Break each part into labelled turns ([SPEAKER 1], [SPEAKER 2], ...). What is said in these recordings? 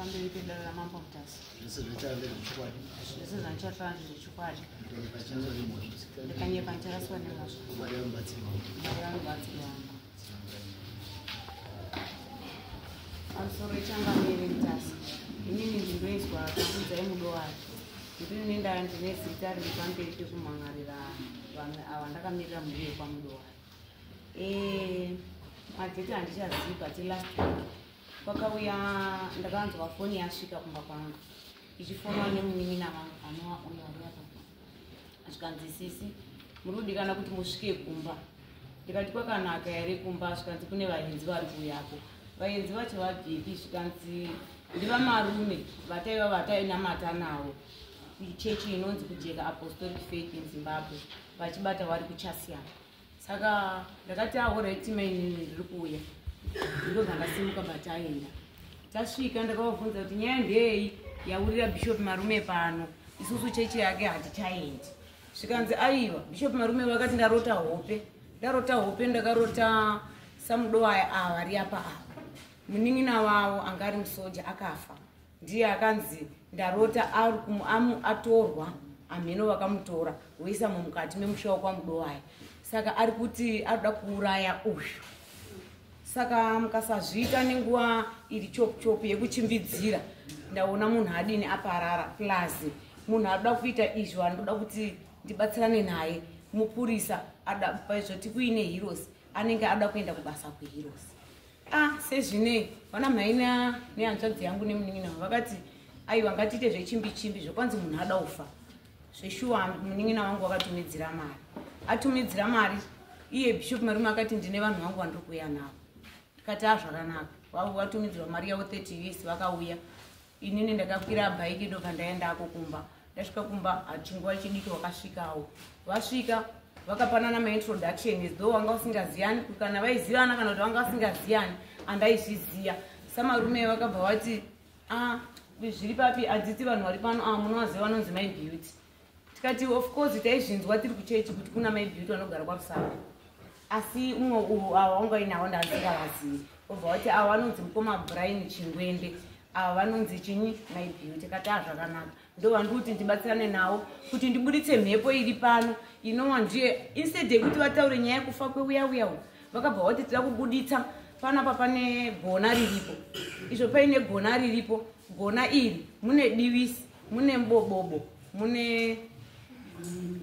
[SPEAKER 1] pamberi pedare ramambo mutasi zvisinzanichatora zvichikwadi ndikanyepa nicharaswa nemazvo mari yamubatsiri wangu pamusoro ichangamiri mutasi inini ndinoizwa kakudzai mudowari ndiri nendaya ndine zita riri pamberi pekumhangarira vanhu ava ndakamirira mhuri yepamudowari madheti handichazivi but last week kwakauya ndakanzwa foni yasvika kumba kwangu ichifonwa nemunin'ina vangu vanova uya uriapa zvikanzi sisi muri kudikana kuti musvike kumba ndikati kwakanaka here kumba zvikanzi kune vaenzi vari kuuyako vaenzi vacho vabhepi zvikanzi ndivamarume vataiva vatainamata navo chechi inonzi kujeka apostolic faith in Zimbabwe vachibata vari kuchasiyana saka ndakati ahoreti mainini ndiri kuuya ndobva ndasimuka bataenda tasvika ndakavabvunza kuti nyaya ndei yaurira bishop marume pano isusu chechi yake hatichaendi zvikanzi aiwa bishop marume vakati ndarota hope ndakarota samudowaya avari apa apa munin'ina wavo anga ari musoja akafa ndiye akanzi ndarota atorwa amheno vakamutora voisa mumukati memusha wakwamudowaya saka ari kuti arikuda kuuraya uyu saka mukasazviita nenguva iri chopu yekuchimbidzira ndaona munhu adini aparara plus munhu adoda kuita izvo anoda kuti ndibatsirane naye mupurisa paizvoti kuine heroes anenge ada kuenda kubasa kweheroes sezvinei vana mhaina nehanzvadzi yangu nemunin'ina vakati aiwa ngatiite zvechimbi zvokwanzi munhu ada kufa zveshuwa munin'ina wangu atumidzira mari iye bishop marume akati ndine vanhu vangu vandiri kuuya navo kati zvakanaka vatumidzirwa mari yavo 30 years vakauya inini ndakakwira bhaiki ndobva ndaendako kumba ndasvika kumba chinguva chidiki vakasvikawo vasvika vakapanana maintroduction as though vanga vasingaziyani kana vaizivana kana kuti vanga vasingaziyani andaizviziya samarume vakabva vati zviri papi hadziti vanhu vari pano munovaziva vanonzi my beauty tikati of course taizvinzwa tiri kuchechi kuti kuna my beauty vanogara kwakusava asi umwe ava wangainawo ndaasingavazivi obva vati ava vanonzi mukoma Brian Chingwende ava vanonzi chinyi my beauty kati zvakanaka ndova ndikuti ndibatsirane navo kuti ndibuditse mhepo iri pano inova ndiye instead yekuti vataure nyaya yekufa kweuya vakabva vati tida kubuditsa panapa pane gona riripo izvo paine gona riripo gona iri mune divisi mune mubobobo mune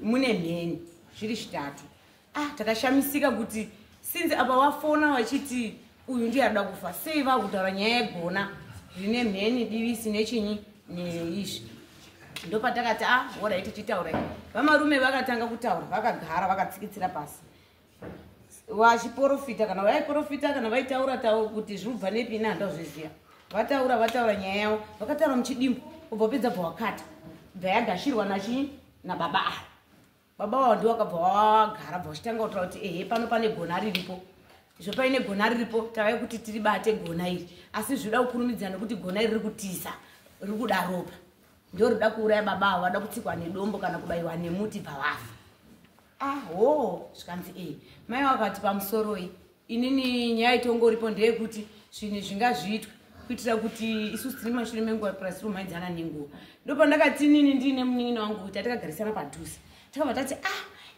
[SPEAKER 1] mheni zviri zvitatu takashamisika kuti sinzi apa wafona vachiti uyu ndiye ada kufa sei vakutaura nyaya yegona rine mheni divisi nechinyi neizvi ndopatakati wodai tichitaurai vamarume vakatanga kutaura vakagara vakatsikitsira pasi vachiprofita kana vaiprofita kana vaitaura kuti zvirubva nepini handazviziva vataura nyaya yavo vakataura muchidimbu ubva pedza bva wakata bva yagashirwa nachii nababa baba wavo ndi wakabva wagara bva vachitanga kutaura kuti ehe pano pane gona riripo izvo paine gona riripo tavai kuti tiribate gona iri asi zvoda kukurumidzira nekuti gona iri riri kutiza riri kuda ropa ndio rida kuuraya baba avo vada kutsikwa nedombo kana kubayiwa nemuti pavafa zvikanzi mai vakati pamusoroi inini nyaya itongoripo ndeyekuti zvinhu zvingazviitwe kuitira kuti isusu tiri mashure menguva plus rumhaidzana nenguva ndopandakati inini ndiine munin'ina wangu kuti atakagarisana padhuze takabva tati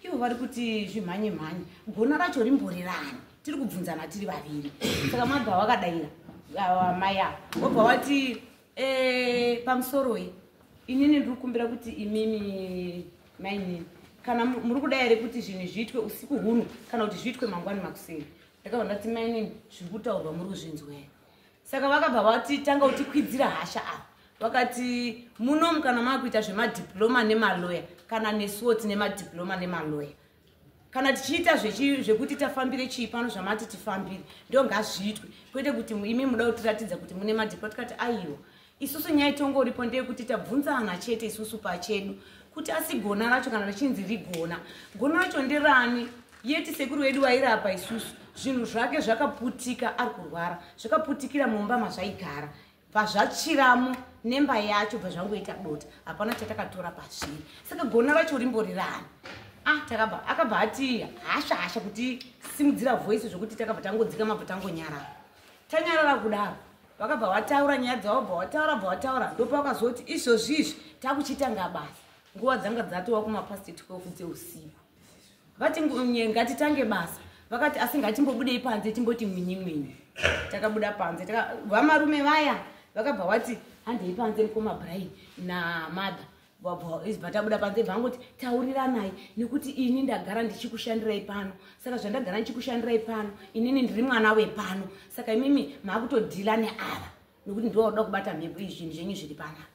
[SPEAKER 1] ivo vari kuti zvimhanye gona racho rimborirani tiri kubvunzana tiri vaviri saka mabva vakadayira mai avo vobva vati pamusoroi inini ndiri kukumbira kuti imimi mainini kana muri kuda here kuti zvinhu zviitwe usiku huno kana kuti zviitwe mangwani makuseni ndakabva ndati mainini zviri kutaurwa muri kuzvinzwa here saka vakabva vati tanga kutikwidzira hasha ava vakati munomu kana maakuita zvemadhiploma nemaloya kana nesuwo tine madhiploma nemaloya kana tichiita zvekuti tafambire chii pano zvamati tifambire ndo ngazviitwe kwete kuti imi muda kutiratidza kuti mune madhiploma tikati aiwa isusu nyaya itongoripo ndeyekuti tabvunzana chete isusu pachedu kuti asi gona racho kana richinzi rigona gona racho nderani yeti sekuru wedu wairapa isusu zvinhu zvake zvakaputika ari kurwara zvakaputikira mumba mazvaigara pazvachiramo nemba yacho bvazvangoita dota hapana chatakatora pazviri saka gona racho rimborirani akabva ati hasha kuti simudzira voice zvokuti takabva tangodzika mabva tangonyarara tanyarara kudaro vakabva vataura nyaya dzavo bva vataura ndopakazoti izvozvizvi takuchitanga basa nguva dzanga dzatova kumapasti 12 dzeusiku vati ngatitange basa vakati asi ngatimbobudei panze timboti mwinyi takabuda panze vamarume vaya vakabva vati handei panze mukoma Brian naMada bva tabuda panze vangoti tauriranai nekuti ini ndagara ndichikushandirai pano saka zvandagara ndichikushandirai pano inini ndiri mwana wepano saka imimi makutodhila neava nekuti ndoda kubata mhepo izvi zvinhu zvenyu zviri panapa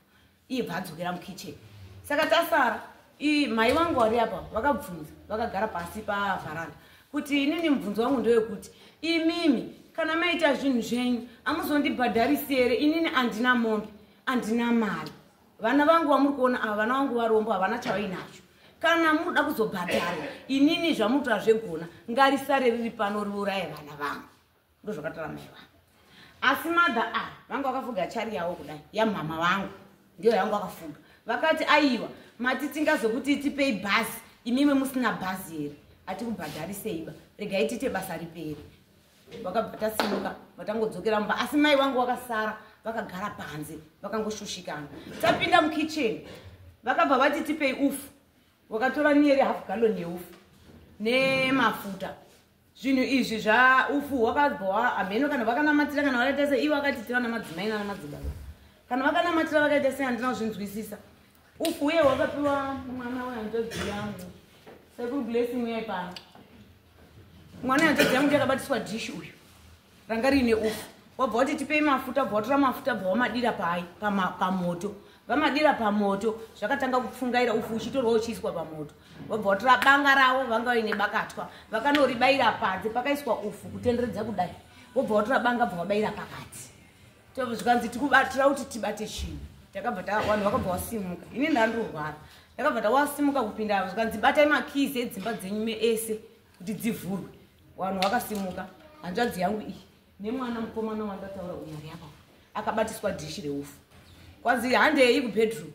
[SPEAKER 1] iye bvadzokera mukicheni saka tasara mai vangu vari apa vakabvunza vakagara pasi pavharanda kuti inini mubvunzo wangu ndewekuti imimi kana maita zvinhu zvenyu amuzondibhadharisi here inini handina mombe handina mari vana vangu vamuri kuona ava vana vangu varombo havana chavainacho kana munoda kuzobhadhara inini zvamunotora zvegona ngarisare riri pano riuraye vana vangu ndozvakataura mai vangu asi Mada vangu vakafuga chari yavo kudai yamama vangu ndiyo yangu vakafuga vakati aiwa mati tingazokuti tipei bhazi imimi musina bhazi here hatikubhadhariseiba regai tiite basa riperi vakabva tasimuka vatangodzokera mumba asi mai vangu vakasara vakagara panze vakangoshushikana tapinda mukicheni vakabva vati tipei ufu vakatora nieri half gallon yeufu nemafuta zvinhu izvi zvaufu wakabva hameno kana vakanamatira kana vakaita sei ivo vakati tiva namadzimai nanamadzibaba kana vakanamatira vakaita sei handina kuzvinzwisisa ufu uye wakapiwa mwana wehanzodzi yangu sekuru blessing uyai pano mwana wehanzodzi yangu ndiyakabatiswa dhishi uyu ranga riine ufu wabva wati tipei mafuta bva watora mafuta bva wamadira pamoto vamadira pamoto zvakatanga kupfungaira ufu uchitorwa uchiiswa pamoto wabva watora banga ravo vanga vaine bakatwa vakanoribayira panze pakaiswa ufu kutenderedza kudai wabva watora banga bva wabayira pakati zvikanzi tikubatira kuti tibate chinhu takabva vanhu vakabva wasimuka ini ndandorwara takabva tawasimuka kupinda zvikanzi batai makizi edzimba dzenyu ese kuti dzivhurwe vanhu vakasimuka hanzvadzi yangu iyi nemwana mukomana wandataura unyari yapa akabatiswa dhishi reufu kwanzi handei kubedroom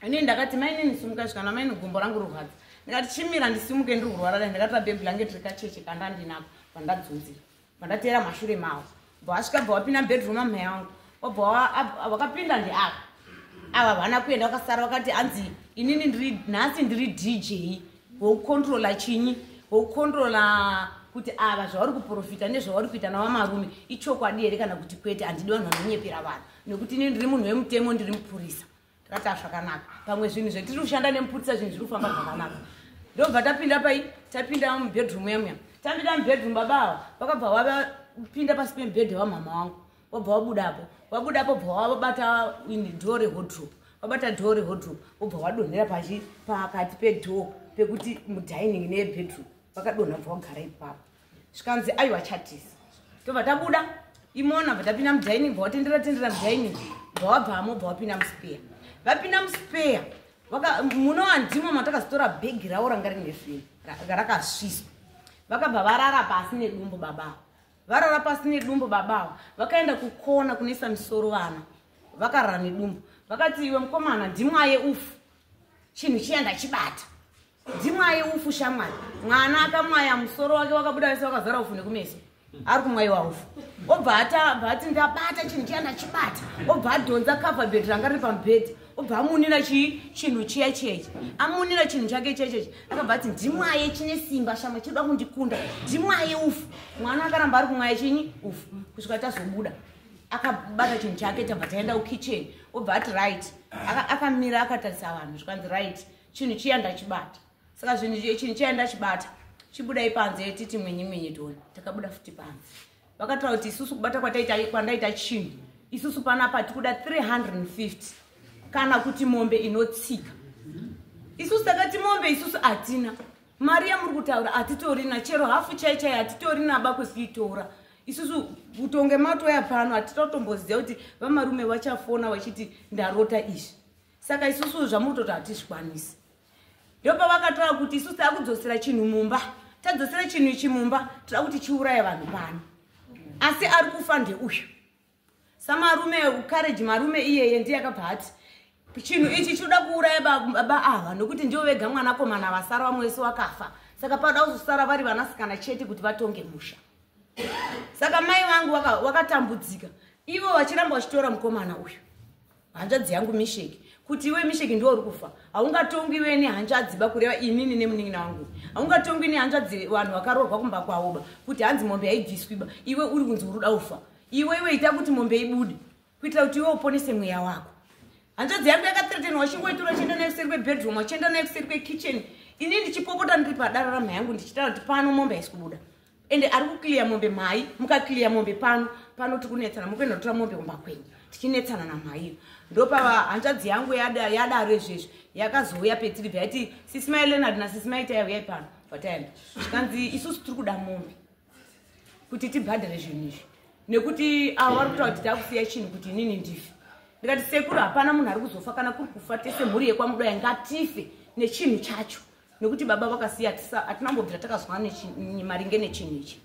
[SPEAKER 1] ini ndakati mainini simuka svikana maini gumbo rangu rurwadza ndikati chimira ndisimuke ndiri kurwara dai ndakatora bebhulangeti rikacheche kandandinako pandadzunzira pandatera mashure mavo bva vasvika bva wapinda mubedroom amai vangu wabva vakapinda ndeava ava vana kuenda vakasara vakati hanzi inini nhasi ndiri dj wokukontrola chinyi wokukontrola kuti ava zvavari kuprofita nezvavari kuita navamarume ichokwadi here kana kuti kwete handidi vanhu vanonyepera vanhu nekuti ini ndiri munhu wemutemo ndiri mupurisa takati zvakanaka pamwe zvinhu zvetiri kushanda nemupurisa zvinhu zviri kufamba zvakanaka ndobva tapinda tapinda mubedroom yamuya tapinda mubedroom baba ava vakabva vapinda pasi pemubhedhe wamama wangu wabva wabudapo bva wabata dhoo rehodrop wabata dhoo rehodrop wobva wadonhera pakati pedhoo pekuti mudining nebedroom vakadonha bva wagara ipapo zvikanzi aiwa chatisa tobva tabuda imona bva tapinda mudining bva watendera mudining bva wabvamo bva wapinda muspeya vapinda muspeya muno handimo matakazitora bhegi ravo ranga rine feni rakasviswa vakabva varara pasi nedumbu babavo varara pasi nedumbu babavo vakaenda kukona kunoisa misoro vana vakarara nedumbu vakati iwe mukomana ndimwaye ufu chinhu chiya ndachibata ndimwaye ufu shamwari mwana akamwaya musoro wake wakabuda wese wakazara ufu nekumeso ari kumwaiwa ufu obva ati ndabata chinhu chiya ndachibata obva adhonza cover bed ranga riri pamubhedhi obva amunira chinhu chiya chiyechi amunira chinhu chake chechechi akabva ati ndimwaye chine simba shamwari chinoda kundikunda ndimwaye ufu mwana akaramba ari kumwaya chinyi ufu kusvika tazobuda akabata chinhu chake tabva taenda kukicheni obva ati right akamira akatarisa vanhu zvikanzi right chinhu chiya ndachibata saka chinhu chiya ndachibata chibudai panze titi mwenye toni takabuda futi panze vakataura kuti isusu kubata kwandaita chinhu isusu panapa tikuda 350 kana kuti mombe inotsika isusu takati mombe isusu hatina mari yamuri kutaura hatitorina chero hafu chaichai hatitorina bakwekuitora isusu kutonge matoya pano hatitotomboziva kuti vamarume vachafona vachiti ndarota izvi saka isusu zvamutoti hatizvikwanisi ndopa vakatora kuti isusu takudzosera chinhu mumba tadzosera chinhu ichi mumba toda kuti chiuraya vanhu pano asi ari kufa ndeuyu samarume ukareji marume iyeye ndiye akabva ati chinhu ichi chinoda kuuraya baba ava nokuti ndivo vega mwanakomana vasara vamwe wese wakafa saka pada kuzosara vari vanasikana chete kuti vatonge musha saka mai vangu vakatambudzika ivo vachiramba vachitora mukomana uyu hanzvadzi yangu Misheki kuti iwe Misheki ndiwo uri kufa. Haungatongwi iwe nehanzvadzi kureva inini nemunin'ina wangu. Haungatongwi nehanzvadzi vanhu vakaroorwa kumba kwavoba kuti hanzi mombe haibviswiba. Iwe uri kunzi uri kuda kufa. Iwe ita kuti mombe ibude kuitira kuti iwe uponese mweya wako. Hanzvadzi yangu yakathreatenwa wachingoitora chienda nayo kuseri kwebedroom wachienda nayo kuseri kwekitchen. Ini ndichipopota ndiri padara ramai yangu ndichitaura kuti pano mombe haisi kubuda. Ende ari kukliya mombe mai mukakliya mombe pano tiri kunetsana mukuenda kutora mombe kumba kwenyu tichinetsana namaiyo. Ndopava hanzvadzi yangu yadaro izvezvi yakazouya petiribva yaiti sisi mai Leonard nasisi mai tauyai pano pataenda zvikanzi isusu tiri kuda mombe kuti tibhadhare zvinhu izvi nekuti avo vari kutaura kuti takusiya chinhu kuti inini ndife. Ndikati sekuru hapana munhu ari kuzofa kana kuri kufa tese mhuri yekwamudai ngatife nechinhu chacho nekuti baba vakasiya hatinambobvira takazwa maringe nechinhu ichi.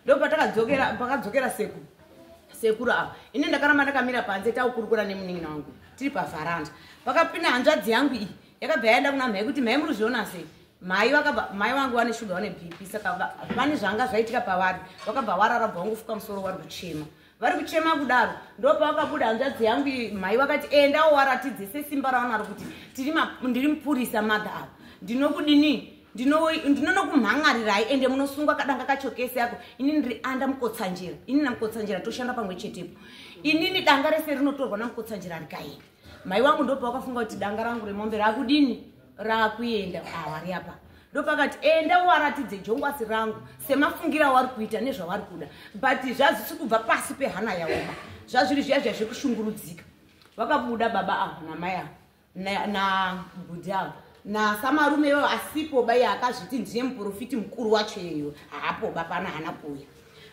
[SPEAKER 1] Ndopakadzokera sekuru ava ini ndakaramba ndakamira panze taukurukura nemunin'ina wangu tiri pavharanda. Vakapinda hanzvadzi yangu iyi yakabva yaenda kuna mhai kuti mhai muri zviona sei. Mai vangu vane shuga vane BP saka vane zvanga zvaitika pavari vakabva varara bva vangofuka musoro vari kuchema kudaro. Ndopavakabuda hanzvadzi yangu iyi mhai vakati endawo waratidze sesimba ravanaro kuti ndiri mupurisa madha avo ndinokudini ndinonokumhan'arirai ende munosunga kadanga kachokesi yako. Inini ndiri anda mukotsanjira. Inini namukotsanjira toshanda pamwe chetepo. Inini danga rese rinotorwa namukotsanjira rikaenda. Mai vangu ndopa vakafunga kuti danga rangu remombe rakudini rakuenda avari apa. Ndopakati enda waratidze jongwasi rangu semafungira vari kuita nezvavari kuda but zvazvisi kubva pasi pehana yaoma zvazviri zviya zvazvekushungurudzika. Vakabuda baba avo namai avo nabudhi avo nasamarume ivo asipo bai akazviti ndiye muprofiti mukuru wacho iyeyo haapo bapana hana kuuya.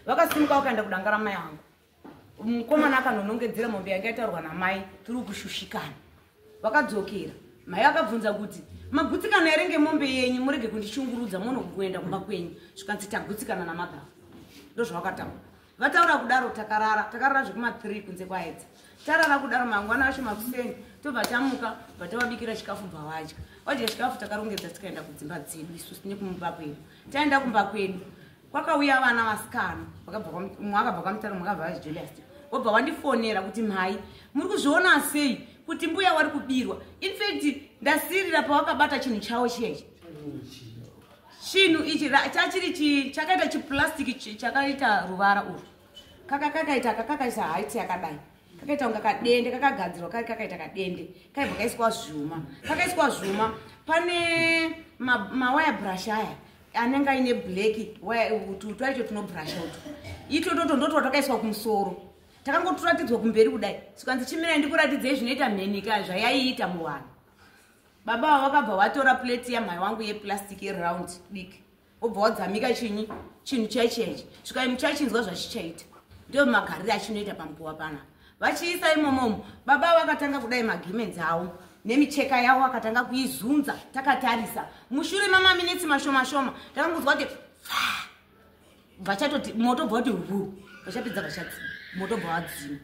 [SPEAKER 1] Vakasimuka vakaenda kudanga ramai vangu. Mukomana akanonongedzera mombe yanga itaurwa namai tiri kushushikana. Vakadzokera mai vakabvunza kuti magutsikana here ngemombe yenyu murege kundishungurudza munokuenda kumba kwenyu. Zvikanzi tagutsikana namagava. Ndozvavakataura. Vataura kudaro takarara zvekuma3 kunze kwaedza. Tarara kudaro mangwana acho makuseni tobva tamuka bva tavabikira chikafu bva vadya. Vadya chikafu takarongedza tikaenda kudzimba dzedu isusu nekumba kwedu. Taenda kumba kwedu kwakauya vana vasikana umwe akabva kwamutare umwe akabva vaJulius. Wobva wandifonera kuti mhai muri kuzviona sei kuti mbuya wari kubirwa. In fact ndasirira pawakabata chinhu chawo chiyechi. Chinhu ichi chachiri chakaita chiplastic chakaita ruvara urwu. Kakaita haiti yakadai. Kakaita unga kadende kakagadzirwa kakaita kadende kaibva kaiswa zvuma pane mawaya brush aya anenge aine black waya ututu aicho tunobrusha utu itototo ndoto takaiswa kumusoro takangoturatidzwa kumberi kudai sikanzi chimira ndikuratidzei zvinoita mhenika zvayaiita muvanhu. Baba vakabva vatora plate yamhai wangu yeplastic yeround diki obva wadzamika chinhu chaichi svikai muchachinzwa zvachichaita ndio magariro achinoita pamukuwa pana. Vachiisa imomomo baba vakatanga kudai magiments avo nemicheka yavo vakatanga kuizunza takatarisa mushure mamaminitsi mashoma takangonzwa kuti vachatoti moto bva kuti vachapedza vachadzima moto bva wadzima.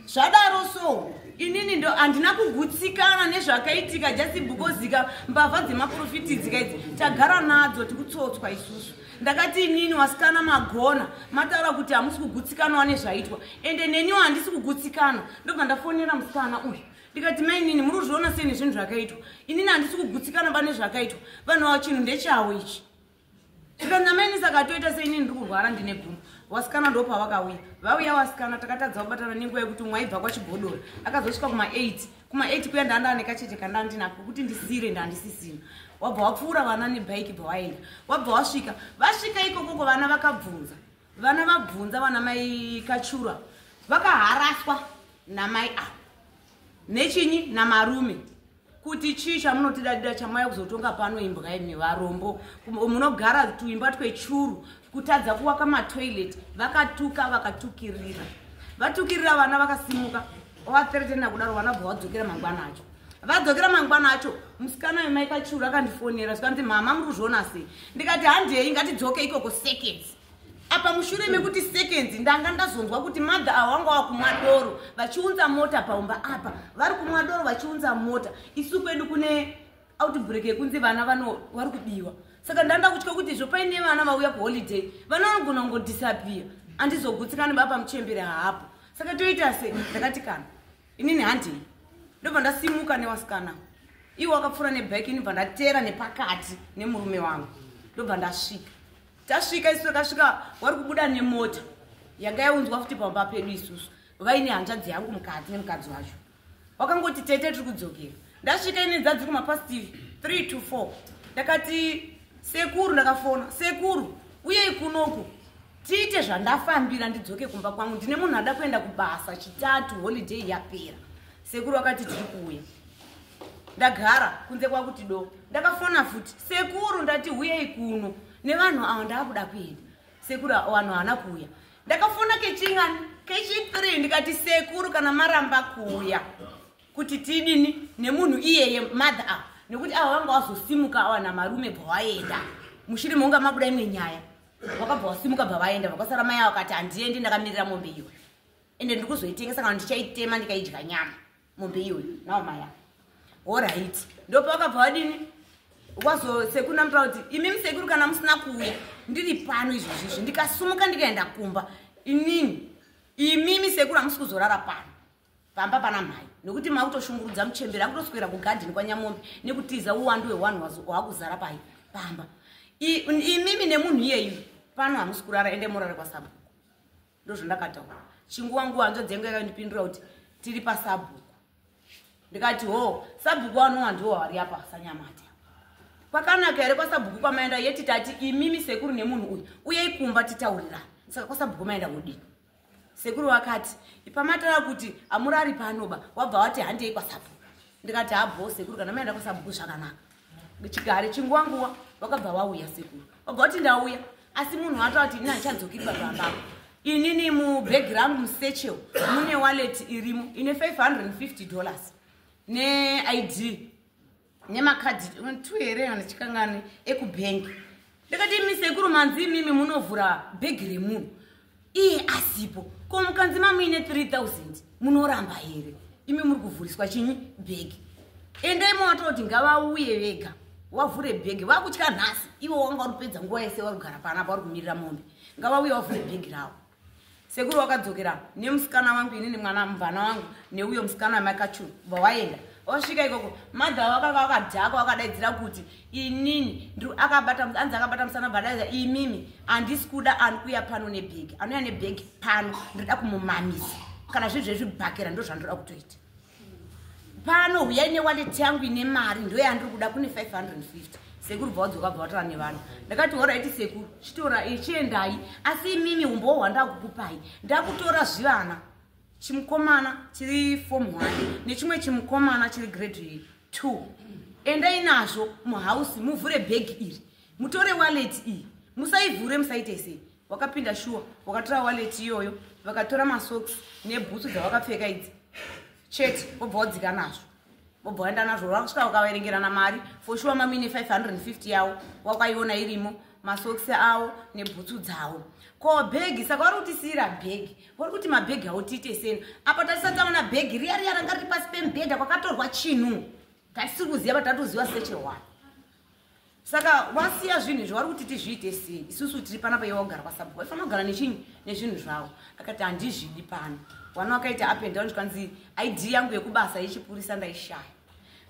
[SPEAKER 1] Zvadaro so inini ndo handina kugutsikana nezvakaitika just bukozika mbavha dzemaprofiti dzikaidzi tagara nadzo tikutsotswa isusu. Ndakati inini wasikana magona mataura kuti hamusi kugutsikana nezvaitwa ende neniwo handisi kugutsikana. Ndobva ndafonera musikana uyu ndikati mai inini muri kuzviona sei nezvinhu zvakaitwa. Inini handisi kugutsikana pane zvakaitwa vanhu vavo chinhu ndechawo ichi. Zvikanzi amaini saka toita sei inini ndiri kurwara ndine guma. Wasikana ndo pavakauya vauya wasikana takatadza kubatana nenguva yekuti umwe aibva kwachigodoro akazosvika kuma8 kuya ndanda nekachete kandandinako kuti ndisire ndandisisina. Wabva wapfuura vana nebhaiki bva waenda wabva vasvika ikokoko vana vakabvunza vana mai Kachura vakaharaswa namai avo nechinyi namarume kuti chii chamunotidadira chamaya kuzotonga pano imbwa imi varombo munogara tuimba twechuru kutadza kuwaka matoilet. Vakatuka vatukirira vana vakasimuka vatheretena kudaro vana bva vadzokera mangwana acho musikana wemai Kachuru akandifonera zvikanzi mama muri kuzviona sei. Ndikati handei ngatidzoke ikoko seconds. Apa mushure mekuti seconds ndanga ndazonzwa kuti madha avo vanga vakumwa doro vachiunza mota paumba apa vari kumwa doro vachiunza mota. Isu kwedu kune outbreak yekunzi vana vari kubiwa saka ndanda kutya kuti zvopaine vana vauya kuholiday vana vanogona kungodisappear handizogutsikani baba muchembere haapo saka toita sei ndakati kana inini handei ndobva ndasimuka newasikana iwo akapfuura nebheki inibva ndatera nepakati nemurume wangu ndobva ndasvika tasvika isu takasvika wari kubuda nemota yanga yaunzwa futi pamba pedu isusu vaine hanzvadzi yangu mukadzi nemukadzi wacho wakangoti tete tiri kudzokera ndasvika ine dzadzi kumapasti 3 to 4 ndakati sekuru ndakafona sekuru uye kunoku tiite zvandafambira ndidzoke kumba kwangu ndine munhu ada kuenda kubasa chitatu holiday yapera sekuru akati tiri kuuya ndagara kunze kwakuti do ndakafona futi sekuru ndati uyei kuno nevanhu ava ndaakuda kuenda sekuru vanhu hana kuuya ndakafona kechingani kechi3 ndikati sekuru kana maramba kuuya kuti tidini nemunhu iyeye mother a nekuti ava vanga vazosimuka ava namarume bvawaenda mushiri monga mabuda imwe nyaya vakabva vasimuka bvavaenda vakasara mai avo akati handiendi ndakamirira mombe iyoyo ende ndiri kuzoitengesa kana ndichaitema ndikaidya nyama mombe iyoyo nawo maya oright ndopa vakabva vadini wazosekuru namutaura kuti imimi sekuru kana musina kuuya ndiri pano izvozvizvi ndikasumuka ndikaenda kumba inini imimi sekuru hamusi kuzorara pano pamba pana mhai nekuti makutoshungurudza muchemberi akutoswera kugadhini kwanyamombe nekutiza uwandu hwewanhu hwakuzara pai pamba imimi nemunhu iyeyu pano hamusi kurara ende murara kwasabhuku ndozvandakataura chinguva nguva hanzo dzengu yakandipindura kuti tiri pasabhuku ndikati ho sabhuku vanova ndiwo vari apa sanyamata kwakanaka here kwasabhuku kwamaenda yeti tati imimi sekuru nemunhu uyu uyei kumba titaurirana saka kwasabhuku maenda kudini sekuru wakati pamatara kuti amurari panoba wabva wati handei kwasabhuku ndikati habho sekuru kana maenda kwasabhuku zvakanaka chigare chinguva nguva wakabva wauya sekuru wabva wati ndauya asi munhu wataura kuti ini handichanzokiri pabambako inini mubhegi rangu musechel mune wallet irimo ine $550 neid nemakadhi 2 here anachikangani ekubhengi ndikati imi sekuru manzi imimi munovhura bhegi remunhu iye asipo ko mukanzima muine 3000 munoramba here imi muri kuvhuriswa chinyi bhegi endai mawataura kuti ngavauye vega wavhure bhegi vakutya nhasi ivo wanga waripedza nguva yese warikugara panapa wari kumirira mombe ngavauye wavhure bhegi ravo sekuru wakadzokera nemusikana wangu inini mwana mubvana wangu neuyo musikana wamakachuru vawaenda wasvika ikoko madha wakanga wakadhaka wakadaidzira kuti inini anzi akabata musana bvadaiza imimi handisi kuda anikuya pano nebhegi anouya nebhegi pano ndoda kumumamisa kana zvezvezvibhakera ndo zvandoda kutoita pano huyai newaleti yangu ine mari ndo yandiri kuda kune 550 sekuru bva wadzoka bva watara nevanhu ndakati oraiti sekuru chitora chiendai asi imimi umbowo hwandakukupai ndakutora zvivana chimukomana chiri form 1 nechimwe chimukomana chiri grade 2 endai nazvo muhausi muvhure bhegi iri mutore wallet iyi musaivhure musaite sei wakapinda shuwa wakatora wallet iyoyo vakatora masocks nebhutsu dzavakapfeka idzi chete wobva wadzika nazvo wobva waenda nazvo wakasvika wakavaerengerana mari for sure mamine 550 yavo wakaiona irimo masocks avo nebhutsu dzavo ko bhegi saka vari kutisiyira bhegi vari kuti mabhegi avo tiite seni apa tatisataona bhegi riya riya ranga riri pasi pemubhedha kwakatorwa chinhu tatisiri kuziva patatoziva sechewani saka wasiya zvinhu izvo vari kuti tizviite sei isusu tiri panapa iwe wagara kwasabhuku waifanira kugara nechinyi nezvinhu zvavo akati handizvidi pano wana wakaita up and down zvikanzi id yangu yekubasa yechipurisa ndaishaya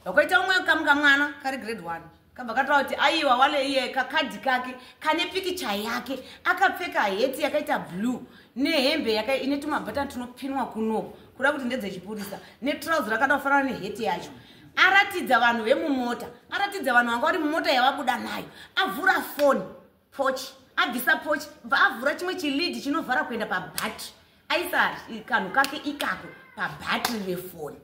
[SPEAKER 1] vakaita umwe kamwana kari grade 1 kabva kataura kuti aiwa wale iye kakadhi kake kane pikicha yake akapfeka heti yakaita blue nehembe ine tumabhatani tunopinwa kunoko kuda kuti ndedzechipurisa netrauzi rakada kufanana neheti yacho aratidza vanhu vemumota aratidza vanhu vanga vari mumota yavabuda nayo avhura foni pochi abvisa pochi bva avhura chimwe chilidi chinovhara kuenda pabhatri aisa kanhu kake ikako pabhatri refoni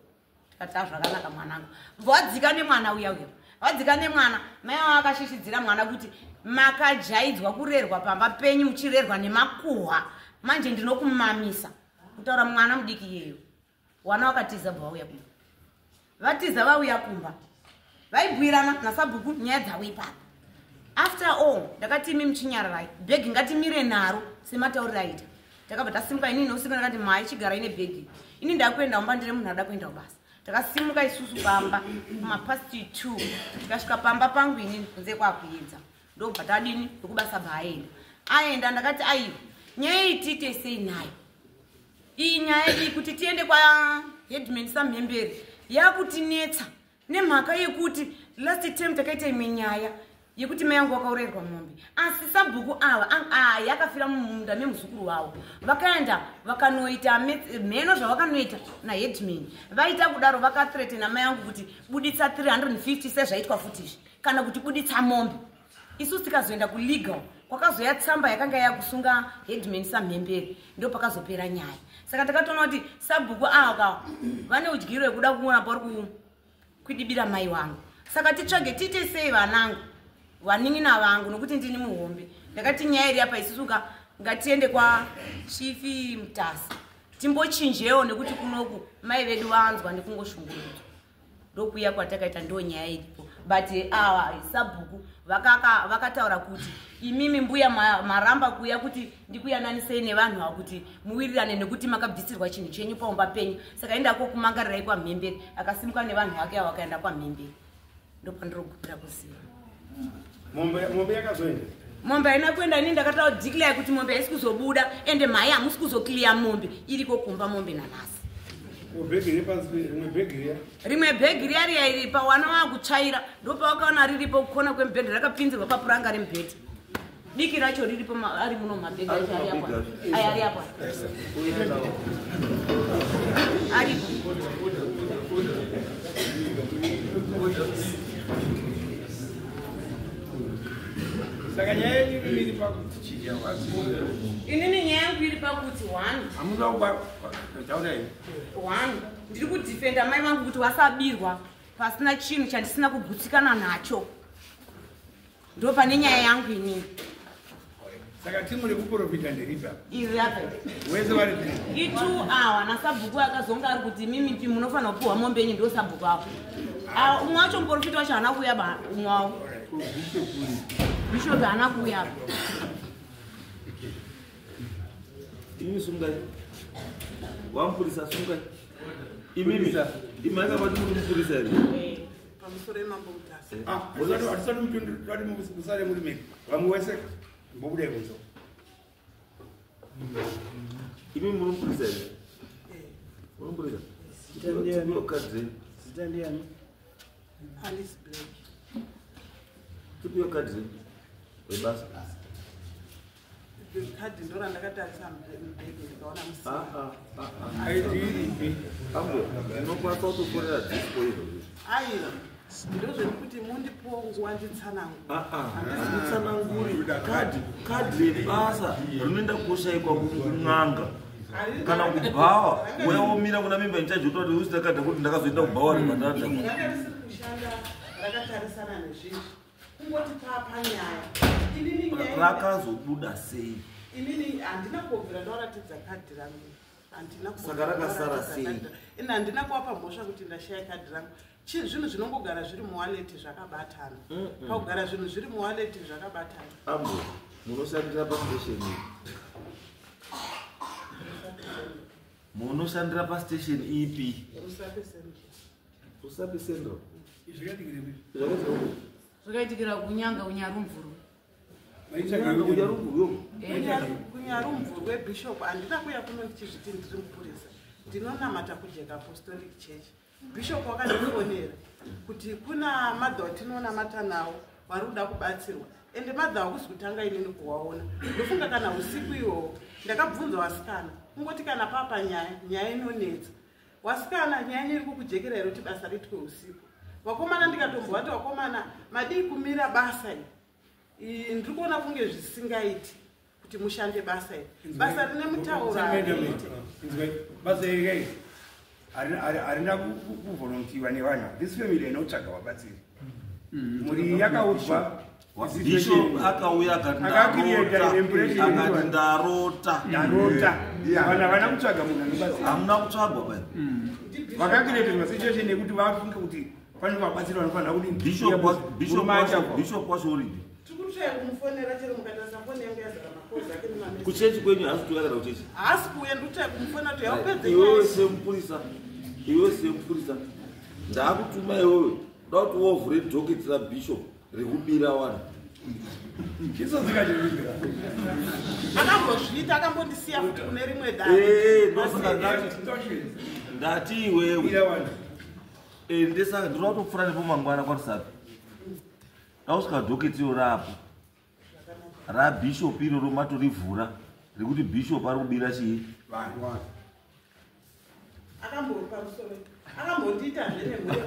[SPEAKER 1] tikati zvakanaka mwanangu bva wadzika nemwana uya uya wadzika nemwana mai vavo akashishidzira mwana kuti makajaidzwa kurerwa pamba penyu muchirerwa nemakuhwa manje ndinokumamisa kutaura mwana mudiki iyeyo wana wakatiza bva vauya kumba vatiza vauya kumba vaibwirana nasabhuku nyaya dzavo ipapo after all ndakati imi muchinyararai bhegi ngatimire naro semataurira aita takabva tasimuka inini nosimba ndakati mai chigara ine bhegi ini ndakuenda umba ndine munhu ada kuenda kubasa takasimuka isusu pamba kumapasti 2 tikasvika pamba pangu inini kunze kwakuedza ndobva tadini ndokubasa bva aenda ndakati aiwa nyaya iyi tiite sei nayo iyi nyaya iyi kuti tiende kwa headman Samhembere yakutinetsa nemhaka yekuti last time takaita imwe nyaya yekuti mai yangu wakaurayirwa mombe asi sabhuku ava yakafira mumunda memuzukuru wavo vakaenda vakanoita mheno zvavakanoita naheadman vaita kudaro vakathreatena mai yangu kuti buditsa 350 sezvaitwa futizvi kana kuti buditsa mombe isusu tikazoenda kulegal kwakazoya tsamba yakanga yakusunga headman Samhembere ndo pakazopera nyaya saka takatoona kuti sabhuku ava vane udyiro yekuda kuona pari kuidibira mai wangu saka titsvage tiite sei vanangu vanin'ina vangu nokuti ndini muhombe ndakati nyaya iri apa isusu ngatiende kwa chifi Mutasi timbochinjewo nekuti kunoku mai vedu vanzwa nekungoshungurudzwa ndokuya kwatakaita ndo nyaya iripo but sabhuku vakataura kuti imimi mbuya maramba kuya kuti ndikuyananisei nevanhu ava kuti muwirirane nekuti makabvisirwa chinhu chenyu paumba penyu saka endako kumangarirai kwaMhembere akasimuka nevanhu vake ava vakaenda kwaMhembere ndopandirogumira kuziva
[SPEAKER 2] mombe yakazoenda
[SPEAKER 1] mombe haina kuenda ini ndakataura declare kuti mombe haisi kuzobuda ende mhai hamusi kuzoclear mombe iriko kumba mombe nanhasi rimwe bhegi riya riya iri pawana vakutsvaira ndopavakaona riripo kukona kwemubhedha rakapinzirwa papuranga remubhedha diki racho riripo ari muno mabhegi ari apa aripo
[SPEAKER 2] saka nyaya yenyu iri pakuti chii
[SPEAKER 1] inini nyaya yangu iri pakuti ndiri kudhifenda mai vangu kuti vasabirwa pasina chinhu chandisina kugutsikana nacho ndo pane nyaya yangu inini
[SPEAKER 2] saka timu rekuprofita nderipa
[SPEAKER 1] iri apa
[SPEAKER 2] wese vari
[SPEAKER 1] itu awa nasabhuku akazonga ari kuti mimi munofanira kupuhwa mombe yenyu ndo sabhuku avo umwe wacho muprofita wacho haana kuuya umwe wavo bishop haana kuuya
[SPEAKER 3] imi sungai wampurisa sungai imimi imanga vati muri mupurisa here
[SPEAKER 4] pamusoro emambo Mutasi
[SPEAKER 2] hatisati mutati musare muri meki vamwe wese mbobudai kunzo
[SPEAKER 3] imi muri mupurisa here muri mupurisa
[SPEAKER 4] zita ndiani Alice Blake
[SPEAKER 3] tipiyo kadhi zeni webasa
[SPEAKER 4] kadhi ndo randakatarisa mubhegi ndikaona
[SPEAKER 2] aidiripi
[SPEAKER 3] ambo inokwanisa kutoforera dispo izvozvo
[SPEAKER 4] aiwa ndozvekuti mundipowo nguva nditsanangu
[SPEAKER 3] nditsananguri kadhi rebasa rinoenda kushayikwa kun'anga kana kubhawa weomira kuna mimba nichajota kuti usina kadhi kuti ndakazoenda kubhawa rebandada
[SPEAKER 4] ranga risiri kushanda rakatarisana nezvinhu kungoti papanyaya inini nyaya
[SPEAKER 3] rakazobuda sei
[SPEAKER 4] inini handina kubvira ndaratidza kadhi rangu
[SPEAKER 3] saka rakasara sei
[SPEAKER 4] ina handina kuwapa mhosva kuti ndashaya kadhi rangu zvinhu zvinongogara zviri muwaleti zvakabatana pakugara zvinhu zviri muwaleti zvakabatana
[SPEAKER 3] ambo munoshandira pastation munoshandira pastation ipi Usapi Central
[SPEAKER 1] zvakaitikira kunyanga unyarumvuru
[SPEAKER 4] kunyarumvuru webishop handina kuya kuno ndichizviti ndiri mupurisa ndinonamata kujeka apostolic church bishop wakandifonera kuti kuna madha watinonamata nawo vari kuda kubatsirwa ende madha wakuzi kutanga inini kuwaona ndofunga kana usiku ihwohwo ndakabvunza wasikana kungoti kana papa nyaya inonetsa wasikana nyaya iri kukujekera here kuti basa riitwe usiku vakomana ndikatombovati vakomana madii kumira basa iri ndiri kuona kunge zvisingaiti kuti mushande basa iri basa rine mutauro
[SPEAKER 2] basa iri harina kuvholontiwa nevanhu this family inotsvaga wabatsiri muri yakaudzwa
[SPEAKER 3] bishop akauya akati ndarota
[SPEAKER 2] vanhu havana kutsvaga munhu anobatsira
[SPEAKER 3] hamuna kutsvagwa bai
[SPEAKER 2] vakakireta situation yekuti vafunga kuti pane vabatsiri vanofanira kudini
[SPEAKER 3] bishop wacho uripi
[SPEAKER 4] tikurushaya kumufonera chero mukatasa foni yangu yazara makozi ake nemamesi
[SPEAKER 3] kuchechi kwenyu haasi kuuya kana kuchechi
[SPEAKER 4] haasi kuuya ndikuchaya kumufonera kuti yaupedze
[SPEAKER 3] iwe semupurisa ndakutuma iwewe da kuti wovhure dhoketi rabishop rekubira vanhu
[SPEAKER 2] chizodzika chivimira
[SPEAKER 4] akambozviita akambondisiya kuti kune rimwe
[SPEAKER 3] ndati iwewe ndesaka ndinotopfura nepo mangwana kwarisapi dausvika dhoketiyo rapo rabhishop iroro matorivhura rekuti bhishop ari kubira chii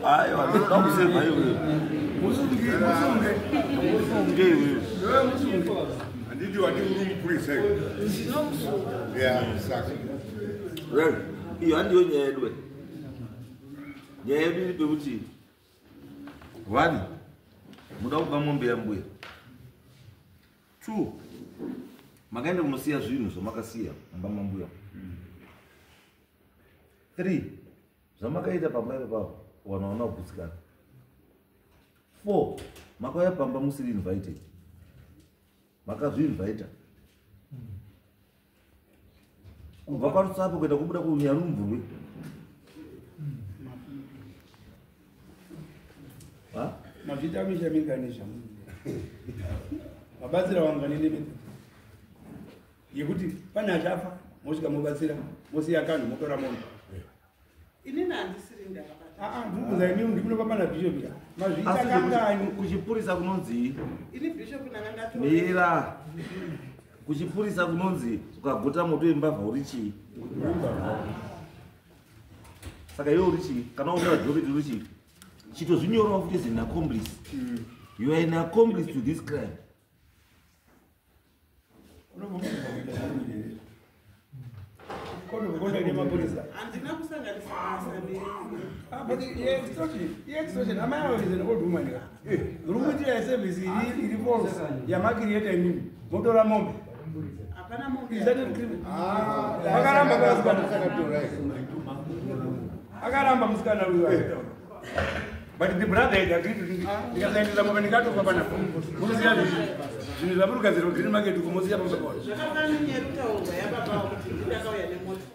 [SPEAKER 3] aiwa ndinoda kuseva iwewe musunge iwewe
[SPEAKER 2] handiti wati uri mupurisa
[SPEAKER 3] iyo handiyo nyaya yedu nyaya yedu iri pekuti vani muda kuba mombe yambuya 2 makaenda kunosiya zvinhu zvamakasiya amba mambuya 3 zvamakaita pamba ipapavo wanaona kugutsikana 4 makauya pamba musiri invited makazviinvita kubva parutsapo kuenda kubuda kunyarumvurwe
[SPEAKER 2] mazvitamisha minganisha mabatsira wanganene yekuti pane achafa mosvika mobatsira mosiya kanhu motora munhu
[SPEAKER 4] inini handisiri ndakabata
[SPEAKER 2] ndikuzaimii ndikunofamba nabhishopia mazviita kangani
[SPEAKER 3] kuchipurisa kunonzi
[SPEAKER 4] ini bishop nanga
[SPEAKER 3] mira kuchipurisa kunonzi ukagota moto wembavha uri chii saka iwe uri chii kana unoa dhoketi uri chii chitozvinyorawo futi as an accomplice you are an accomplice to this crime
[SPEAKER 4] handina kusanganisa
[SPEAKER 2] rumuitira service iri false yamakirieta imimi motora mombe
[SPEAKER 4] hapana mombe
[SPEAKER 2] akaramba musikana uyu but the brother had agreed ndikasaendesa mombe ndikatofa panapo muziya zvinhu zvapurugadzira green market kumusiya pamsaporo
[SPEAKER 4] zvakafanirutaurwa yababa kuti ndakauya nemota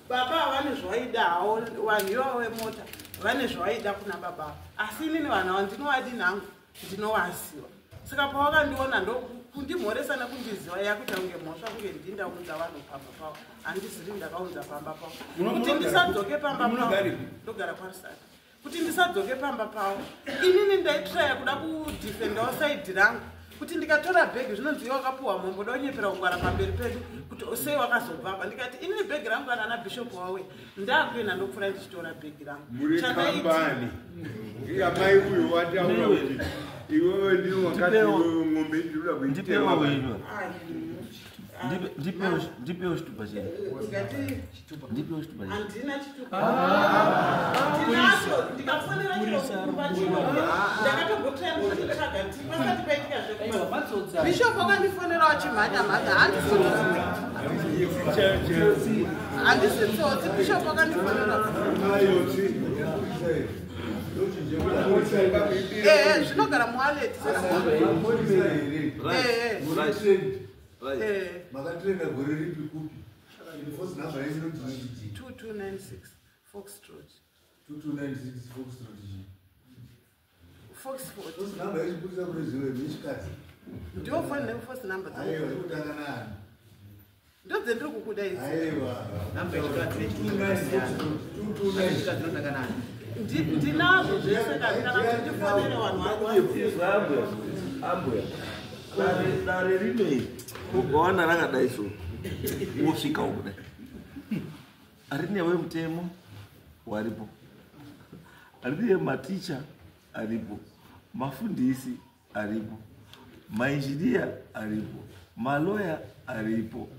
[SPEAKER 4] baba vane zvaida hawo vanhu ivavo vemota vane zvaida kuna baba asi inini vanhu ava ndinovadi nhangu ndinovaziva saka pavakandiona ndokundimhoresa nekundiziva yakuita kunge mhosva kunge ndindaunza vanhu pamba pavo handizivi ndakaunza pamba pavo kuti ndisadzoke pamba pavo ndogara kwarisana kuti ndisadzoke pamba pavo inini ndaitraya kuda kudhifendawo saidhi rangu kuti ndikatora bhegi zvinonzi wakapuwa mombo daonyepera kugara pamberi pedu kuti sei wakazobvapa ndikati inini bhegi rangu kana ana bhishopu wawe ndakuenda ndokufura ndichitora bhegi rangu
[SPEAKER 2] murikambani amai uyo wataura kuti iwewe ndino wakati ng'ombe ndinoda kuitewa
[SPEAKER 3] wenyu ndipewo chitupa chenu ndipewo chitupa chenu
[SPEAKER 4] handina chitupa ndinacho ndikafonera chirokupa chinoya ndakatombotraya muchitakaga pasati paitika zvekuba bhishopu akandifonerawo chimhanyamhanya handisi tsotsi bhishopu akandifonera zvinogara muwaleti
[SPEAKER 5] makatrenda gore ripi kupi
[SPEAKER 4] 2296 Foxtrot
[SPEAKER 5] 2296
[SPEAKER 4] Foxtrot
[SPEAKER 5] namba yechipurisa kureziwe mishikadzi
[SPEAKER 4] ndiwo phone nefosi number
[SPEAKER 5] aiwa ikutanga nani
[SPEAKER 4] ndodze kukuda idzi
[SPEAKER 5] aiwa
[SPEAKER 6] namba yechikadzi 2296
[SPEAKER 4] ndinazvo zvese kana kuti ndifonere vanhu
[SPEAKER 3] ambuya dare rinei ukawana rakadai so wosvika ukudai arine wemutemo waripo arine maticha aripo mafundisi aripo mainjiniya aripo maloya aripo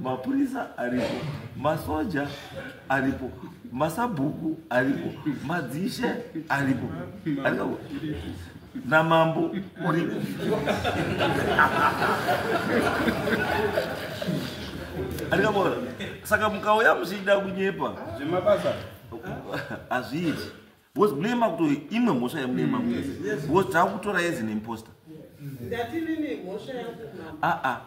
[SPEAKER 3] mapurisa aripo masoja aripo masabhuku aripo madzishe aripo namambo uripo andikabona saka mukauya muchida kunyepa
[SPEAKER 2] zvemabasa
[SPEAKER 3] hazviiti because munoema kuti imwe mhosva yamunoema because taakutora as an imposter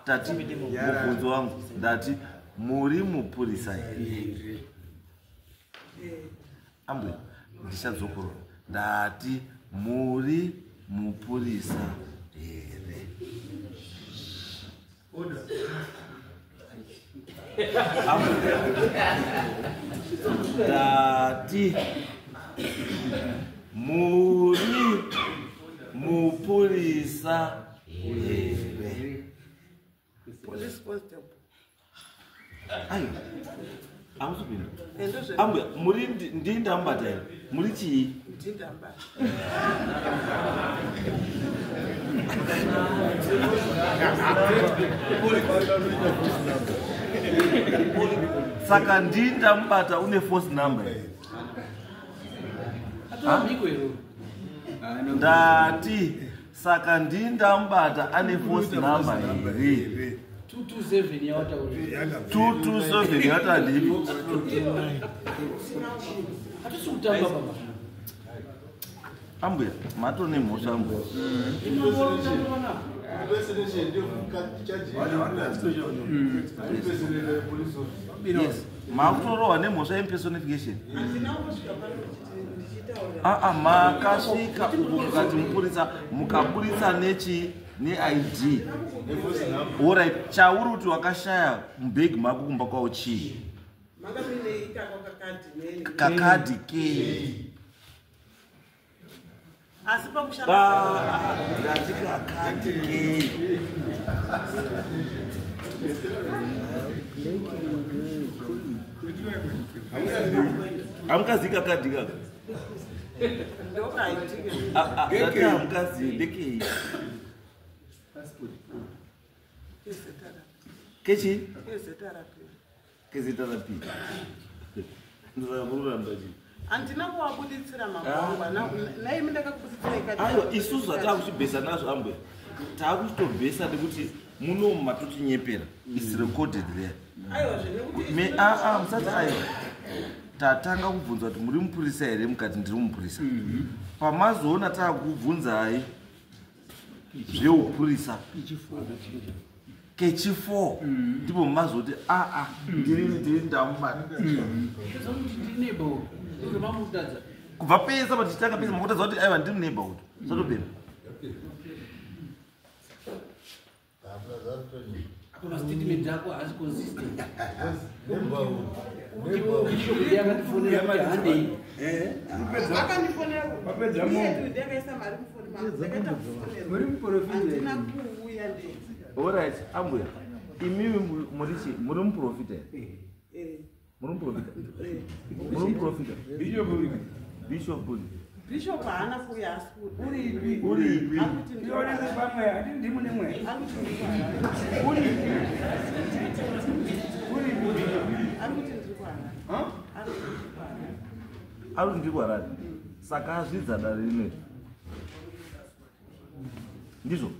[SPEAKER 3] tati mubvunzo wangu ndati muri mupurisa here ambuya ndichadzokorora ndati muri mupurisa here Ndati muri mupurisa here.
[SPEAKER 4] Police constable.
[SPEAKER 3] Ayo. Amuzupinda.
[SPEAKER 4] Endozve.
[SPEAKER 3] Ambuya muri ndindambata here. Muri chii?
[SPEAKER 4] Ndindambata.
[SPEAKER 3] Saka ndindambata une force number. Ndati saka ndindambata ane force number here.
[SPEAKER 6] 227 yawatauri.
[SPEAKER 3] 227 yatalipi.
[SPEAKER 6] Hatusukutamba baba.
[SPEAKER 3] Ambuya mato nemhosva ambuya. Yes. Makutorohwa nemhosva yepersonification. Makasvika mukati mupurisa mukaburitsa nechi neID. Alright, chauri kuti wakashaya mubhegi mako kumba kwawo chii? Kakadhi kei.
[SPEAKER 4] Asi pakushanda
[SPEAKER 3] ndati kakadhi kei. Amukazi kakadhi kaka. Ndati amukazi ndekei. Kechi? Kezitarapi. Ndazakururamba.
[SPEAKER 4] Andina kuwabuditsira mabangwa naimi ndakakubuditsira ikati.
[SPEAKER 3] Ayo isusu atakuchibhesa nazvo ambuya. Takuchitobhesa nekuti muno matutinyepera. Is recorded there.
[SPEAKER 4] Aiwa zvinekuti
[SPEAKER 3] musati ayo. Tatanga kubvunza kuti muri mupurisa here mukati ndiri mupurisa. Pamazoona takubvunzai zveupurisa. Kechi4 ndipo mazoti ndiri ndamubata. Kubva pesa patitanga pesa makutadza kuti aiwa ndiri neighborhood. Satopera.
[SPEAKER 6] Apa statement yako has consistent.
[SPEAKER 2] Wapedza munhu. Muri muprofita.
[SPEAKER 3] Alright, ambuya. Imimi muri muprofita. Muri muprofita. Muri muprofita. Bishop Buli.
[SPEAKER 4] Bishop haana kuuya asi uripi.
[SPEAKER 3] Uripi.
[SPEAKER 2] Ndione pamwe ati ndimu nemwe.
[SPEAKER 3] Ari ndikwaradi. Saka azvidza dare rineri. Ndizvo.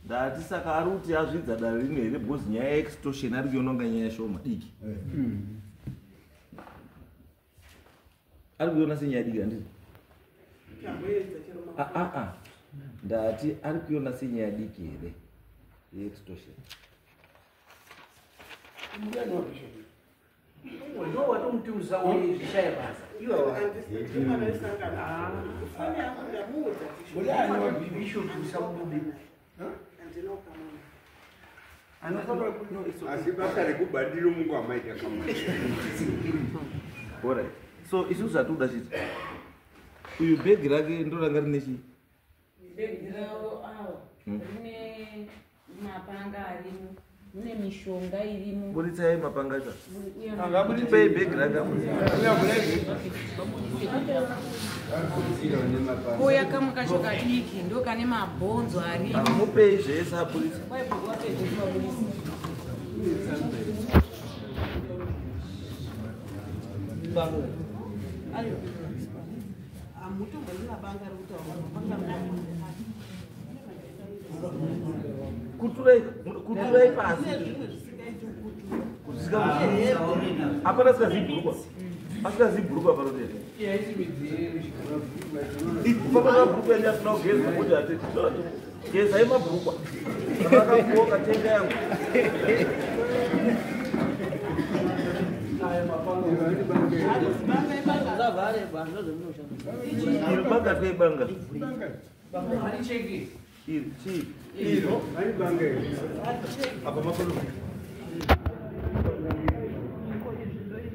[SPEAKER 3] Ndati saka ari kuti azvidza dare rineri because nyaya yeextortion ari kuyononga nyaya shoma diki. Ari kuyona senyaya diki handizvo. Ndati ari kuyona senyaya diki here yeextortion.
[SPEAKER 6] No, watomutiuza weishaya basa.
[SPEAKER 3] Alright. So isusu zvatuda chiti. Uyu bhegi rake ndoranga rine chii?
[SPEAKER 1] Bhegi rawo rine mapanga arimo. Mune mishonga irimo.
[SPEAKER 3] Buritsai mapanga acho. Buritsai bhegi rake.
[SPEAKER 1] Koya kamwe kacho kadiki ndo kane mabhonzo arimo.
[SPEAKER 3] Mupei zvese aburitsa. Kuturai pasi. Apana sikazibhurukwa. Asikazibhurukwa parotera. Kupapana bhurukwa yangu asina kugeza kuti ati gezai mabhurukwa. Akakoka tenga yangu. Banga. Iri chii?
[SPEAKER 2] Iro, aibange. Apa mapolo?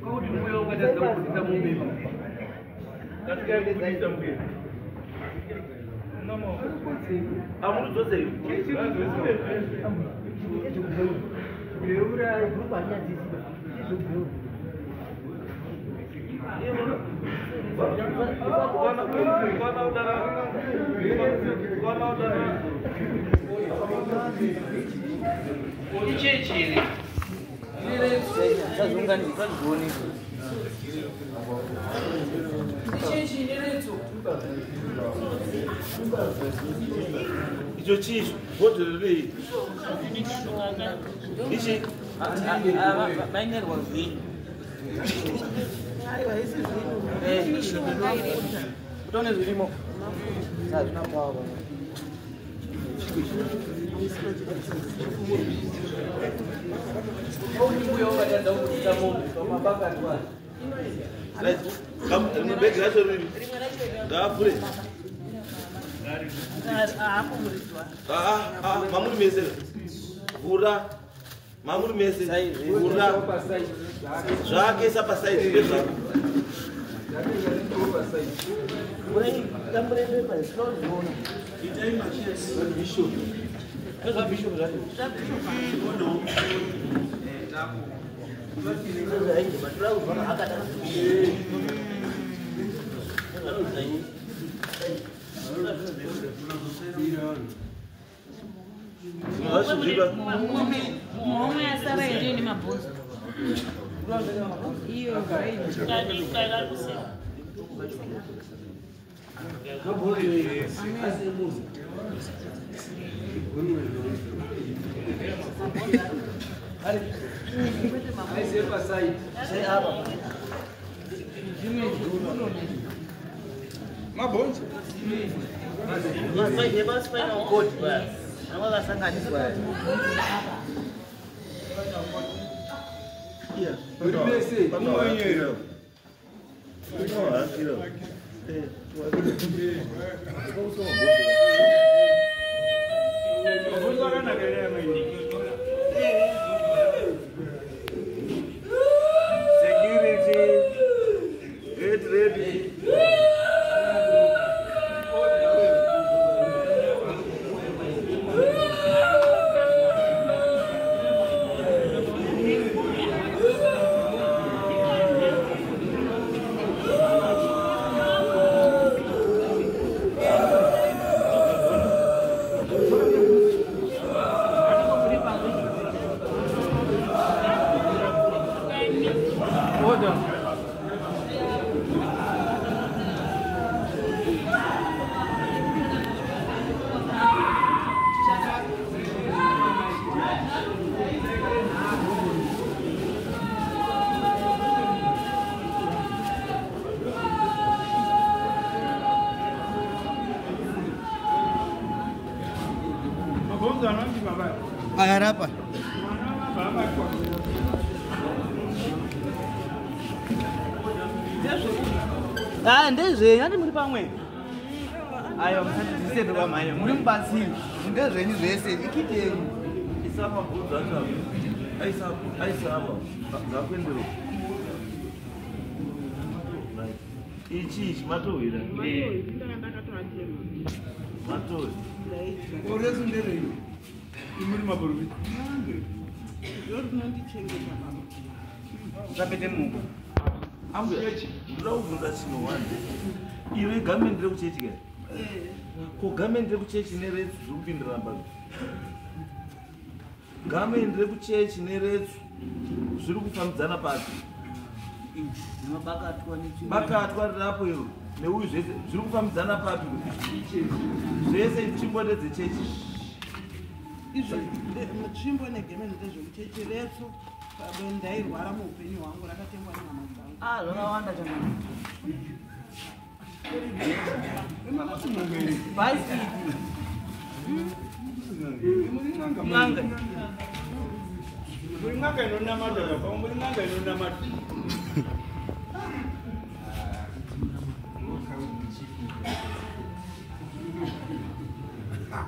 [SPEAKER 6] Kuti mbuyo ukatadza kudzidza mumbiba. Katika kudzidza mumbiba.
[SPEAKER 3] Amuri dzose ivi?
[SPEAKER 6] Beura grupo anyadzisi. Ichechiri. Sazunganisa zvoni. Ichechiri neredzo.
[SPEAKER 3] Icho chii? Bhodhoro rei? Ichi?
[SPEAKER 1] Mainerwa vinho.
[SPEAKER 4] Aiwa, isi zvinhu.
[SPEAKER 6] Kutone zvirimo. Hazvina pawa. Kuti mbuyo ukatadza kudzidza mumbiba mabakati wacho.
[SPEAKER 3] Bhegi racho riri? Ngaavhure. Mamuri mese. Vhura. Mamuri mese. Vhura. Zvake sapasaidhi ndezvako.
[SPEAKER 1] Muhomwe yasara here ine mabhonzo. Iyo
[SPEAKER 2] Mabonzo.
[SPEAKER 3] Security. Get ready.
[SPEAKER 2] Mabonzo anangi baba.
[SPEAKER 6] Agarapa.
[SPEAKER 2] Baba kwa.
[SPEAKER 6] Ndezvenyu ati muri pamwe. Ayo musatizisendo kwamhanya muri mubatsiri. Ndezvenyu zvese ikiteni.
[SPEAKER 3] Isama bhudza acho. Aisama. Ngakwendero. Ichi matowira. Matori.
[SPEAKER 2] Orezo nderei. Imuri maburubi.
[SPEAKER 4] Ndinondichengeta baba.
[SPEAKER 6] Zapete mungu.
[SPEAKER 3] Ambuya, ndoda kubvunza chino wande. Iwe gavhmendi rekuchechi kaya? Ko gavhmendi rekuchechi neredzu zviri kupindira baba? Gavhmendi rekuchechi neredzu zviri kufambidzana pasi? Bakatwa rirapo iro neuyu zvese zviri kufambidzana papi? Zvese nzvimbo ndedzechechi.
[SPEAKER 4] Nzvimbo negemeni ndezvekuchechi retso ndairwara muupenyu hwangu rakatengwa nenhama dzangu.
[SPEAKER 1] zvakawanda chamani.
[SPEAKER 2] Nganga inonamata baba, muri nganga inonamata.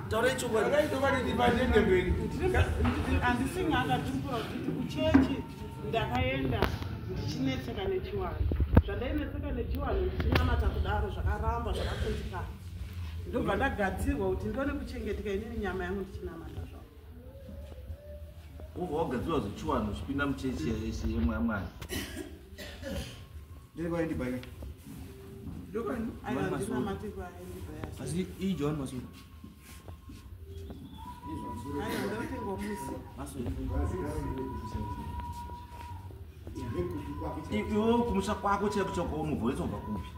[SPEAKER 3] Taura chokwadi
[SPEAKER 2] akaitokatitipatende mberi
[SPEAKER 4] handisinganga timpura kuti kuchechi ndakaenda ndichinetseka nechiwano zvandainetseka nechiwano ndichinamata kudaro zvakaramba zvakakundikana ndobva ndagadzirwa kuti ndione kuchengeteka inini nyama yangu ndichinamata zvavo
[SPEAKER 3] ubva wagadzirwa zvechiwano uchipinda muchechi yeshe yemwe yamwari
[SPEAKER 6] ndirikwaendibhaya
[SPEAKER 4] aiwa ndinamati kwaendibhaya
[SPEAKER 6] asi iyi john masuku
[SPEAKER 4] aiwa ndotengwa musi
[SPEAKER 3] iwe kumusha kwako chaiko chako unobvoretsobva kupi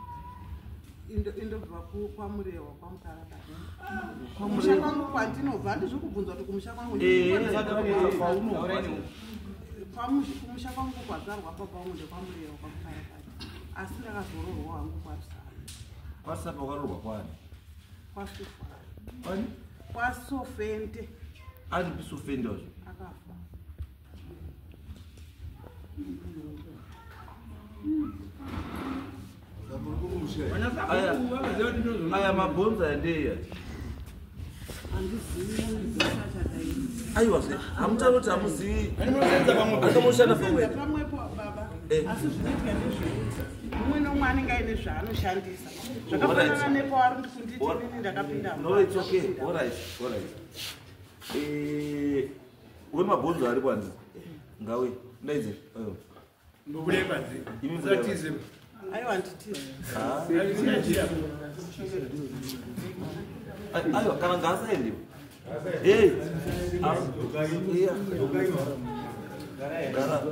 [SPEAKER 4] indobva kwamurewa kwamukarakara kumusha kwangu kwandinobva handizvi kubvunzwa kuti kumusha kwangu kumusha kwangu kwadzarwa papangu ndekwamurewa kwamukarakara asi ndakazororwa hangu kwarisana
[SPEAKER 3] kwasapa kwaroorwa kwani
[SPEAKER 4] kwasofende
[SPEAKER 3] aripi sofende wazvo
[SPEAKER 4] akafa
[SPEAKER 3] aya mabhonzo yandeya aiwa se hamutauri kuti hamuzivi akamushanda
[SPEAKER 4] pamwepo baba asi zvinoitwa ndezveuti mumwe nomwe anenge aine zvaanoshandisa zvakafanana nepavari ndikunditi inini ndakapinda
[SPEAKER 3] wemabhonzo ari kwanzi ngawe ndaidze
[SPEAKER 2] ndobude panze usatize
[SPEAKER 4] aiwa nditizi
[SPEAKER 3] aiwa kana ngaasaendiwa gara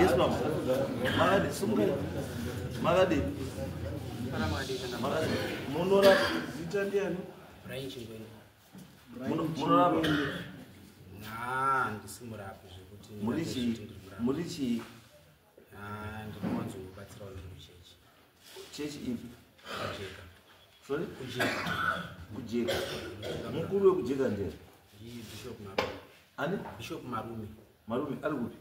[SPEAKER 3] Yes, ma'am. Magadi, sumga. Magadi. Magadi. Munora.
[SPEAKER 7] Italiano.
[SPEAKER 3] Munora.
[SPEAKER 7] Nah, ndisimurapi zvekuti.
[SPEAKER 3] Murichi.
[SPEAKER 7] Ndinonzo kubatsira muchechi.
[SPEAKER 3] Chechi ipi?
[SPEAKER 7] Kujeka.
[SPEAKER 3] Sorry?
[SPEAKER 7] Kujeka.
[SPEAKER 3] Mukuru wekujeka ndiye.
[SPEAKER 7] Bishop Marume.
[SPEAKER 3] Ani?
[SPEAKER 7] Bishop Marume.
[SPEAKER 3] Marume ari kupi?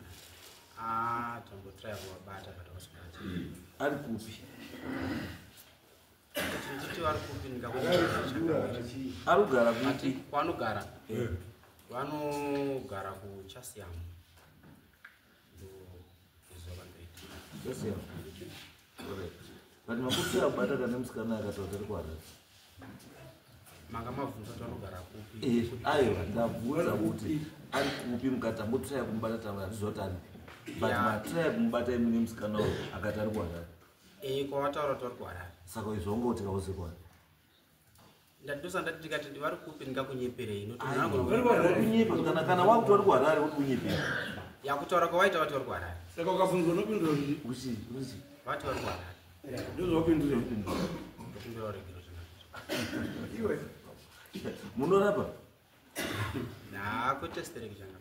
[SPEAKER 7] Tambotry kuwabata kana vasikati.
[SPEAKER 3] Ari kupi?
[SPEAKER 7] Nditi vari kupi ndikakuchaka.
[SPEAKER 3] Ari kugara kupi?
[SPEAKER 7] Kwanogara. Vanogara kuChasiam.
[SPEAKER 3] Chasiam. Correct. Vanhu vakupira kubata kana musikana akataura kuti kwara.
[SPEAKER 7] Manga mabvunza kuti vanogara kupi.
[SPEAKER 3] Aiwa ndabvunza kuti ari kupi mukatambotraya kumubata taura zvizotani. But matraya kumubata imwe nemusikana akati ari kuharare.
[SPEAKER 7] Kwavataura kuti vari kuharare.
[SPEAKER 3] Saka izvongo kuti kauze kwani.
[SPEAKER 7] Ndadosa ndati ndikati vari kupi ndingakunyeperei
[SPEAKER 3] kunyepa kana wakuti vari kuharare uri kunyepera.
[SPEAKER 7] Yakutaura kwawaita vati vari kuharare.
[SPEAKER 2] Saka ukabvunzwa unopindura
[SPEAKER 3] uchi
[SPEAKER 7] vati vari kuharare.
[SPEAKER 2] Ndozopindura
[SPEAKER 7] ndopindura regero
[SPEAKER 2] iwe
[SPEAKER 3] munorapa
[SPEAKER 7] nakwetesitereki changa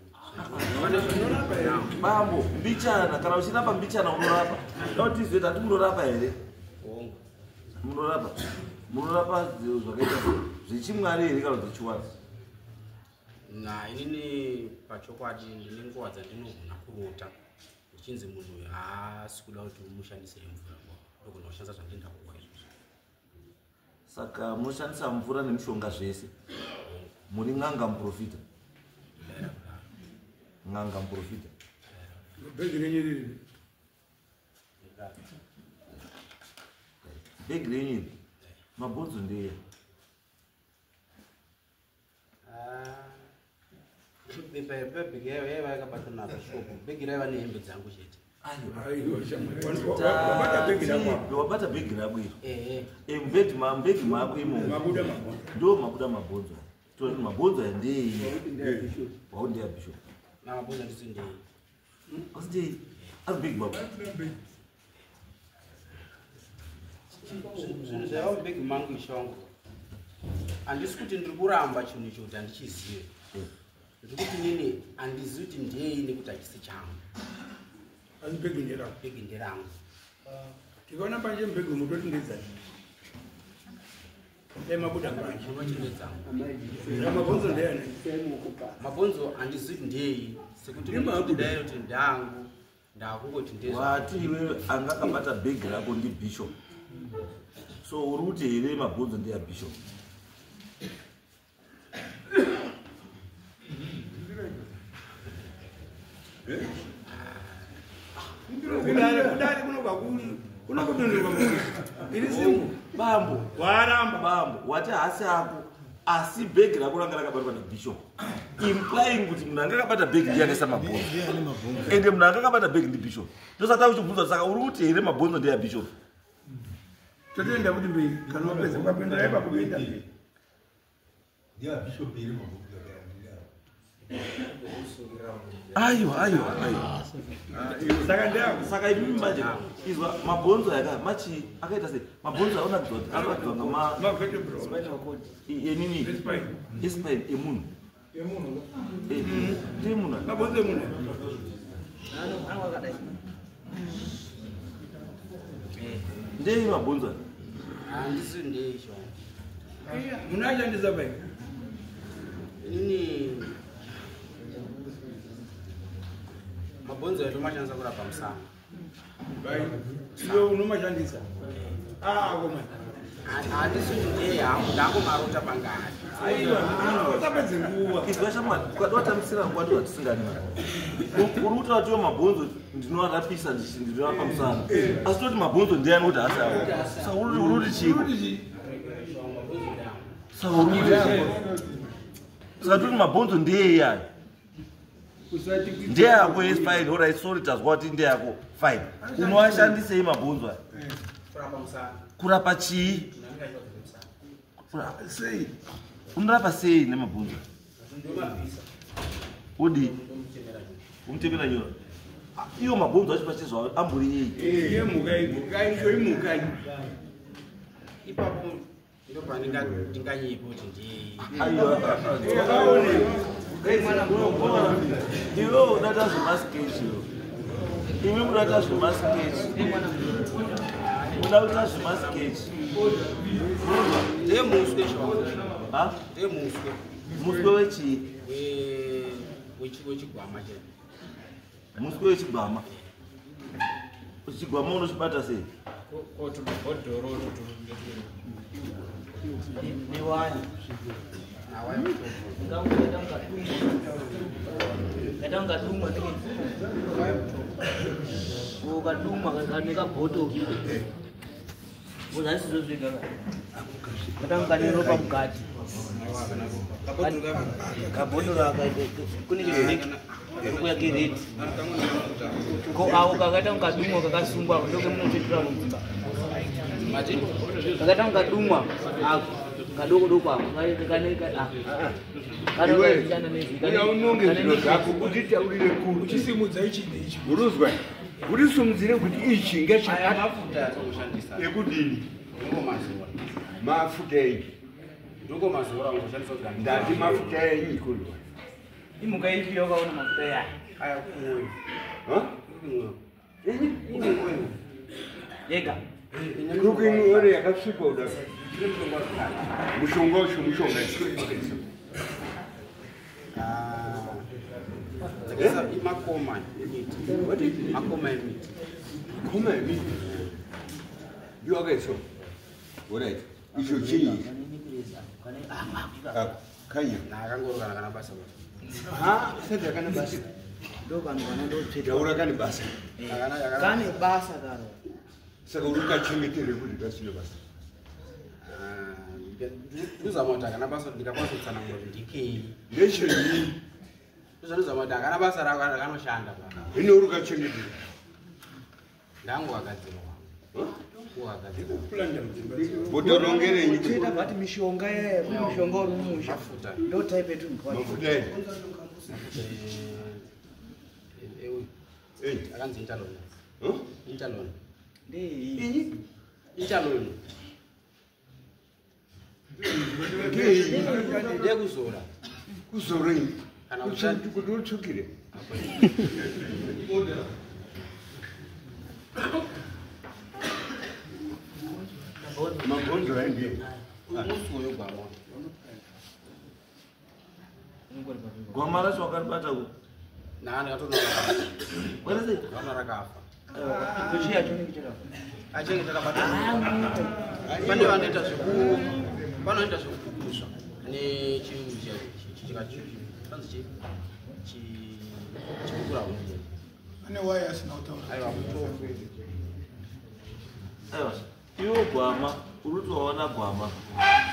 [SPEAKER 3] bambo mbichana kana uchirapa mbichana unorapa dautizve tati munorapa here munorapa zvakaita zvechimwari here kana zvechiwana
[SPEAKER 7] inini pachokwadi ndine nguva dzandinogona kurota ndichinzi munhu haasi kuda kuti umushandisire mvura ndogona kushandisa zvandinda kuwa izvozvo.
[SPEAKER 3] Saka munoshandisa mvura nemishonga zvese muri n'anga muprofita n'anga muprofita
[SPEAKER 2] bhegi renyerere
[SPEAKER 3] bhegi renyerere mabhonzo ndeya
[SPEAKER 7] bhegi yayo yaiva yakabatwa nabhishopu bhegi raiva nehembe dzangu chete
[SPEAKER 3] wabata bhegi rako iri mbhegi mako imomo ndo mabuda mabhonzo toti mabhonzo aya ndei waundeya bishop
[SPEAKER 7] namabhonzo ndisi ndei
[SPEAKER 3] asi ndei asi bhegi mako
[SPEAKER 7] zvinhu zvaiva mubhegi mangu ishongo handisi kuti ndiri kuramba chinhu icho kuti handichizive ndiri kuti nini handizivi kuti ndei nekuti hachisi changu
[SPEAKER 2] asi bhegi nderangu
[SPEAKER 7] bhegi nderangu
[SPEAKER 2] tikaona panje mbhegi mutoti ndedzani mabuda panje mabhonzo ndeyani
[SPEAKER 7] mabhonzo handizivi ndei sekuti ndidai kuti ndangu ndakungoti
[SPEAKER 3] wati iwe anga akabata bhegi rako ndi bishop so uri kuti here mabhonzo ndeya bishop
[SPEAKER 2] kudari kunokudondoka iri simu
[SPEAKER 3] bambo
[SPEAKER 2] waramba
[SPEAKER 3] bambo wati hasi ako asi bhegi rako ranga rakabatwa nabishop implying kuti munhu anga akabata bhegi ndiyanesa mabhonzo ende munhu anga akabata bhegi ndibishop ndosati uchibvunza saka uri kuti here mabhonzo ndeya bishop
[SPEAKER 2] totoenda kuti mberi kana wapedza ukapindura ipapo kuenda mberi
[SPEAKER 3] aiwa saka ipi manje izwa mabhonzo yaka machi akaita sei mabhonzo aona kuti akadzwa nini espine emunhu ndemunhu
[SPEAKER 2] mabhonzo emunhu
[SPEAKER 3] ndei mabhonzo
[SPEAKER 7] handisi ndei cho
[SPEAKER 2] munhu ashandisa pai
[SPEAKER 7] inini mabhonzo edu mashandisa kurapa musana
[SPEAKER 2] pai iwe unomashandisa koma
[SPEAKER 7] handisi ndei hangu ndangomarota pangari
[SPEAKER 2] utapedze nguva
[SPEAKER 3] izwa shamwari ukadowatamisira ngwati watisingani uri kuti watiwe mabhonzo ndinoarapisa ndinorapa musana asi toti mabhonzo ndeyani kuti hasi ako sa uri kuti chii saka uri kuti saka toti mabhonzo ndeyeyani ndeyako yes fine alright sorry tazwa kuti ndeyako fine unoashandisei mabhonzo aya kurapa chii sei unorapa sei nemabhonzo udi umutemera nyora iyo mabhonzo acho pachizwa amburi yei
[SPEAKER 2] iye mhuka
[SPEAKER 7] ipapo ndopa ndinganyipo kuti ndii
[SPEAKER 3] iwe udata zvemasikechi imi mudata zvemasikechi uda kuita zvemasikechi
[SPEAKER 7] ndemuswe ndemuswe
[SPEAKER 3] muswe wechii
[SPEAKER 7] wechigwama che
[SPEAKER 3] muswe wechigwama chigwama unochibata sei
[SPEAKER 6] newani ngatanga ukaduma kanekabhoto uzasizozvega katanga neropa mukati kabhotoro akaite kune chikuya kiredi ko awo kakaita mukadumwa kakasungwa ndoke munotetura mudzimba kakaita mukadumwa ako kadoko doko ako
[SPEAKER 2] unonge zviro zvako kuti taurire kuru uchisimudza ichi neichi uruzwa kuti simudzire kuti ichi ngechakati ekudini mafuta enyi ndati mafuta enyi kulwa
[SPEAKER 6] imuka ipi yakaona mafuta ya yega
[SPEAKER 2] kukuinuore yakasvipa uda mushonga ucho mushonga
[SPEAKER 7] makoma emiti
[SPEAKER 2] koma emiti ndio akaiswa alright icho chii kanya
[SPEAKER 7] nakangorokana kana basa
[SPEAKER 2] sasa kana basa
[SPEAKER 6] ndo kanhu kanondotsveta
[SPEAKER 2] taura kane basa
[SPEAKER 6] kane basa karo
[SPEAKER 2] saka uri kachengetere kuti kasine basa
[SPEAKER 7] ndizama kuti akana basa ndikakwanisa kutsanangura kuti ndikei
[SPEAKER 2] ndechenyi
[SPEAKER 7] ndizvanozama kuti akana basa rako akanoshanda
[SPEAKER 2] ine uri kachengetere
[SPEAKER 7] ndangu agadzirwa
[SPEAKER 2] botorongerenyi
[SPEAKER 6] cheta bati mishonga yeye kune mishonga uri mumusha ndo type yetu
[SPEAKER 2] mafuta enyi
[SPEAKER 7] akanzi interlon
[SPEAKER 6] ndei
[SPEAKER 7] interlon ndekuzora
[SPEAKER 2] Kuzorei.
[SPEAKER 7] kana
[SPEAKER 2] Kuti utsukire. Magonzo ndiye.
[SPEAKER 7] musuyo gwama
[SPEAKER 3] Gwama racho wakaribata ku.
[SPEAKER 7] nani atona
[SPEAKER 3] Kwarese?
[SPEAKER 7] vana rakafa
[SPEAKER 6] kuchiya choni kuchira
[SPEAKER 7] achenge takabata pane vanoita vanoita zvekupukusva ane chiyungu chikanzi chikukura hunde
[SPEAKER 2] Ane waya asina utaura.
[SPEAKER 7] aiwa mutofu
[SPEAKER 3] Aiwa. Iwo gwama uruti waona gwama.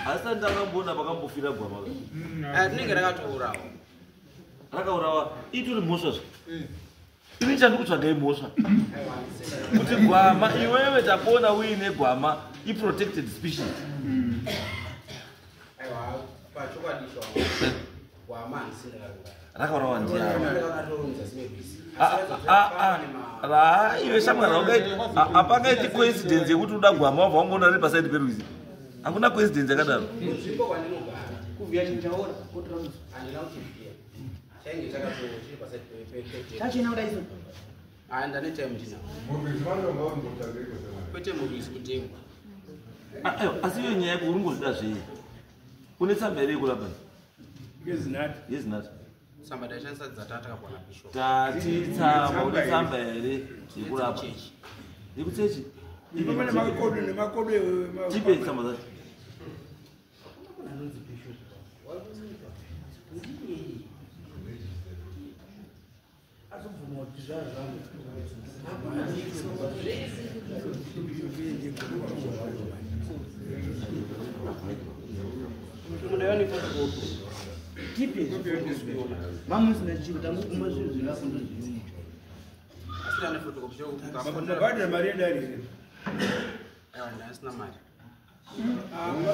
[SPEAKER 3] Asi ndakambona pakambofira gwama.
[SPEAKER 7] rinenge rakatourawa
[SPEAKER 3] Rakaurawa itori mhosva zve. Ini chandikutsvaga imhosva. Kuti gwama iwewe tapona uine gwama i-protected species.
[SPEAKER 7] aiwa pachokwadichwa gwama handisindakauraya
[SPEAKER 3] Rakaurawa ndiani?
[SPEAKER 7] rakatoronza simebhisi
[SPEAKER 3] Iwe shamwari hapangaiti coincidence yekuti uda gwama wabva wangoona riri pasaidi perwizi. Hakuna coincidence yakadaro.
[SPEAKER 7] nzvimbo kwandinogara
[SPEAKER 6] kuvhiya chinhu chaora kotora
[SPEAKER 7] handina kuchivhiya chainge chakatoochiri pasaidi
[SPEAKER 6] chachina kuda iso
[SPEAKER 7] ndane time ndinawo kwete murwizi kutengwa
[SPEAKER 3] Asi iyo nyaya yako uri ngozvida zvei? Une tsamba here yekurapa?
[SPEAKER 2] Yezinati.
[SPEAKER 3] Yezinati.
[SPEAKER 7] samba taishandisa dzata takabwana bishop
[SPEAKER 3] Tati tsamba une tsamba here yekurapa? Yekuchechi?
[SPEAKER 2] Pane makodo nemakodo
[SPEAKER 3] Tipe tsamba dzacho.
[SPEAKER 7] mudayani fotokopi
[SPEAKER 6] tipe mamusina chiro tamuguma zvinhu zvirako ndozvini
[SPEAKER 7] asi ndane fotokopi
[SPEAKER 2] mabhadhira mari yedarire.
[SPEAKER 7] aiwa ndasina mari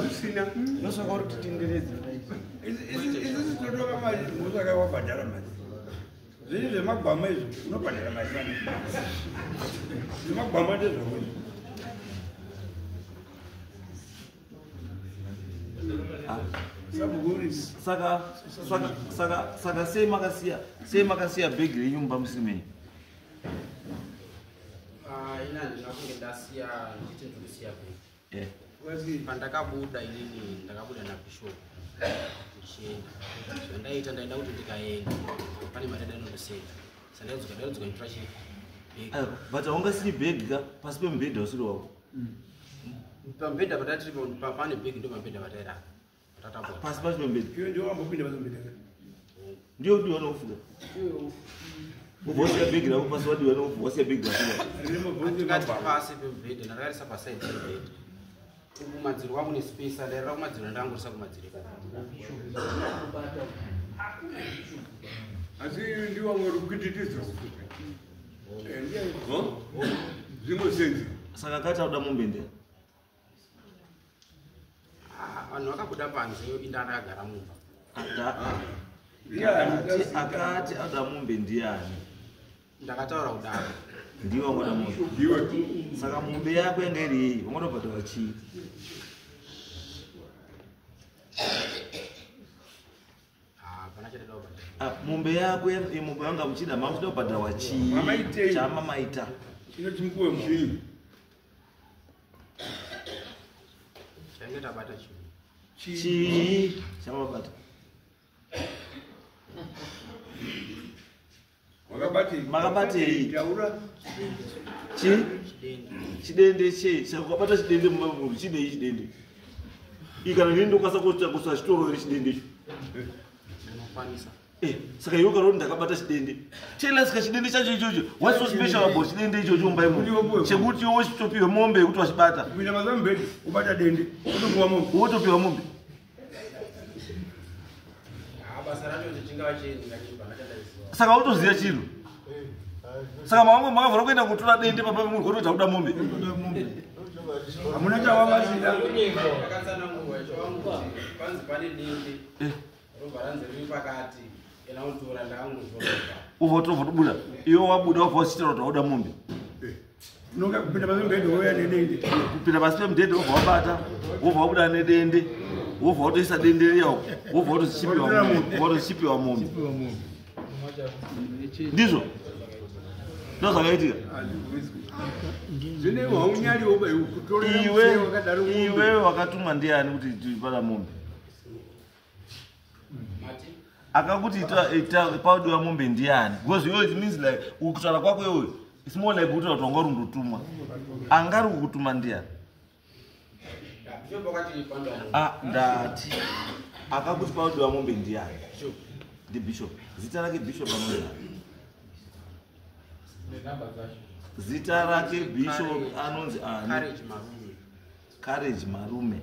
[SPEAKER 2] Usina.
[SPEAKER 6] nosvaka uri titenderedza
[SPEAKER 2] Isi totoka mari musaka wabhadhara mari. Zviri zvemagwama izvi unobhadhara mari sana. Zvemagwama ndezvako.
[SPEAKER 3] Saka sei makasiya bhegi renyu mumba musiri menyu?
[SPEAKER 7] ina ndinakunge ndasiya nditi ndikusiya bhegi
[SPEAKER 3] Yeah.
[SPEAKER 7] pandakabuda inini ndakabuda nabishop ndichienda zvandaita ndaida kuti ndikaenda pane mari ndainondosenda sandaizuka nditora chibhegi
[SPEAKER 3] But haungasiri bhegi ka pasi pemubhedha usiri wako.
[SPEAKER 7] pamubhedha patatiripo pane bhegi ndo pamubhedha patairapa patatapota
[SPEAKER 3] Pasi pacho pemubhedha.
[SPEAKER 2] Iwe ndio wambopinda pazomubhedha.
[SPEAKER 3] Ndio udiwa nokufuka. Ubosiya bhegi rako pasi wadiwa nokufuka. Wasiya bhegi rako.
[SPEAKER 7] ndikati pasi pemubhedha ndakarisa pasaidi pemubhedha kumadziro kwangu nespace ndairira kumadziro ndangorisa kumadziro
[SPEAKER 2] Asi ndio wangori kukititiza. Zvingosenzi.
[SPEAKER 3] Saka kati auda mombe ndea.
[SPEAKER 7] vanhu vakabuda panze inda ndakagara mumba
[SPEAKER 3] Akati auda mombe ndiani?
[SPEAKER 7] ndakataura kudaro
[SPEAKER 3] Ndiwe wangoda mombe.
[SPEAKER 2] Ndiwe.
[SPEAKER 3] Saka mombe yako yanga iri yei? Wangodobhadhara chii?
[SPEAKER 7] hapana chatida kubhadhara
[SPEAKER 3] Mombe yako mombe yanga muchida mamuchida kubhadharwa chii?
[SPEAKER 2] Mamaitei.
[SPEAKER 3] Chamamaita.
[SPEAKER 2] Chinoti mukuwe muchini.
[SPEAKER 7] chainge tabata chinhu
[SPEAKER 3] Chii? Chamabata. Makabatei.
[SPEAKER 2] Taura.
[SPEAKER 3] Chii?
[SPEAKER 7] chidende
[SPEAKER 3] Chidende chei? Saka ukabata chidende mumavhuru chinei chidende? Ikana nini ukasa kusa chitoro iri chidende icho?
[SPEAKER 7] ndinokwanisa
[SPEAKER 3] Saka iwe ukaroti ndakabata chidende. Chela saka chidende chacho ichocho. What's so special about chidende ichocho mumba imo? Chekuti iwe uchitopiwe mombe yekuti wachibata.
[SPEAKER 2] Kupinda mazambedi ubata dende. Utopuwa mombe.
[SPEAKER 3] Wotopiwa mombe.
[SPEAKER 7] basa racho ndichingava chiini ngachibva ngachadaisiwa
[SPEAKER 3] Saka utoziya chiro. Saka mamwe makavhura kuenda kutora dende papa munhu kuti uda mombe.
[SPEAKER 2] Hamuna chawavasida.
[SPEAKER 7] akatsanangurwa ichowangu kuti panzi pane dende robva ranzi riri pakati ena utora ndaangozoroka
[SPEAKER 3] Uvotobuda. Iwe wabuda wabva uchitaura kuti wauda mombe.
[SPEAKER 2] Unonga kupinda mazambedi woya nedende.
[SPEAKER 3] Kupinda pasi pemudhende wobva wabata, wobva wabuda nedende, wobva watoisa dendere yako wobva watochipiwa mombe ndizvo ndo zvakaitika iwewe wakatumwa ndiani kuti tipata mombe akakuti ita paudiwa mombe ndiani because it means like ukutaura kwako iwe it's more like kuti watu wangari undotumwa angari kukutuma ndiani ndati akakuti paudiwa mombe ndiani ndibishop zita rake bishop anonzi zita rake bishop anonzi ani Courage Marume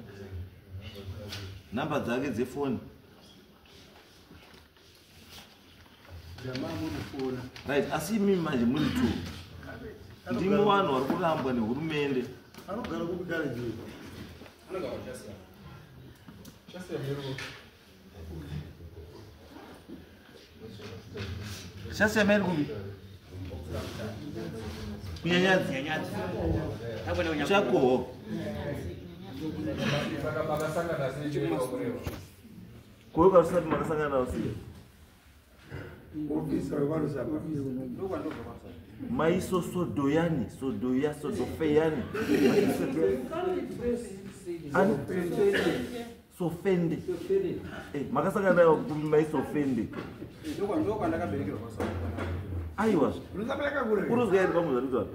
[SPEAKER 3] namba dzake dzefoni right asi mimi manje muri tu ndimo vanhu vari kurambwa nehurumende chasiyameri kubi kunyanyadzi chakoho koyo kasati makasangana nawo siya maiso sodoyani sodoya sodofeyani sofende makasangana nayo kumi maisofende aiwa uruzgairi pamuzarutwa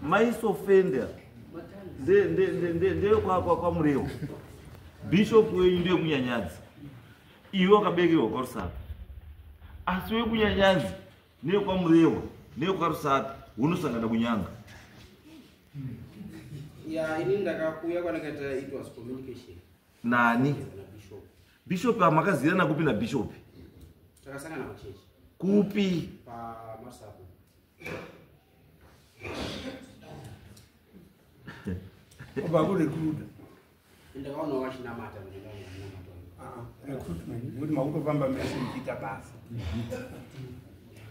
[SPEAKER 3] maisofende ndeyo kwa murewo bishop wenyu ndiye munyanyadzi iwe wakabekerwa kwaRusaka asi wekunyanyazi neye kwa murewa neye kwa Rusaka unosangana kunyanga
[SPEAKER 7] ini ndakakuya kwanakaita it was communication
[SPEAKER 3] nani bishop amakazirana kupi na bishop
[SPEAKER 7] takasangana kuchechi
[SPEAKER 3] kupi
[SPEAKER 7] pamasapo
[SPEAKER 2] obakurekruta
[SPEAKER 7] ndakaona wakachinamata
[SPEAKER 2] kuti makutofamba mese muchiita basa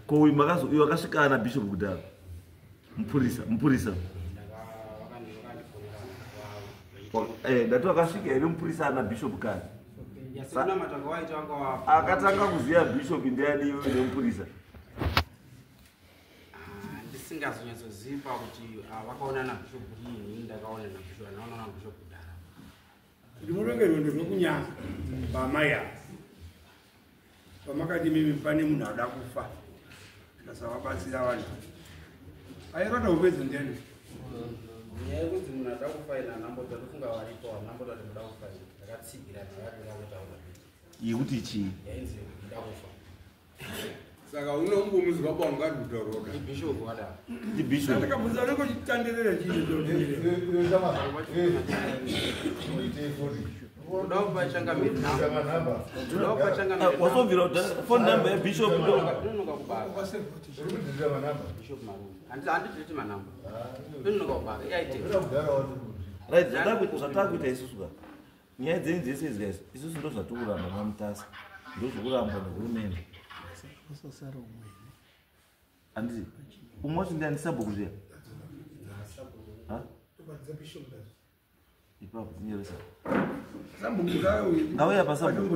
[SPEAKER 3] kowi iwe wakasvikana na bishop kudhara mupurisa ndati wakasvika here mupurisa ana bishop kare akatanga kuziva bishop ndiani iwe nemupurisa
[SPEAKER 7] ndisingazonyatsozipa kuti vakaona nabishop riini ndakaona nabishop anaona nabishop kudhara
[SPEAKER 2] ndimurongerwa ndezvekunyanga pamai avo pamakati mimi pane munhu ada kufa ndasavabatsira vanhu airota upedza ndiani
[SPEAKER 7] nyaya yekuti munhu ada kufaina anamboti ndofunga varipo anamboti kuti muda kufaina ndakatsigira naakutaura
[SPEAKER 3] yekuti chii
[SPEAKER 7] yainzi muda kufa
[SPEAKER 5] saka unombomuzi baba ungari kutaurwa
[SPEAKER 7] ibishop wadaro
[SPEAKER 3] ndibishop
[SPEAKER 2] ndakabvunza unenge uchitenderera chii
[SPEAKER 3] wasobvira phone number yebishop zvatakuita isusu ka nyaya dzenyu dzese idzi guys isusu ndo zvatikuramba mamutasa ndo zvokurambwa nehurumende handiti umwe wacho ndiandisabhuku zviya ipapo tinyeresa ngauya pasabhuku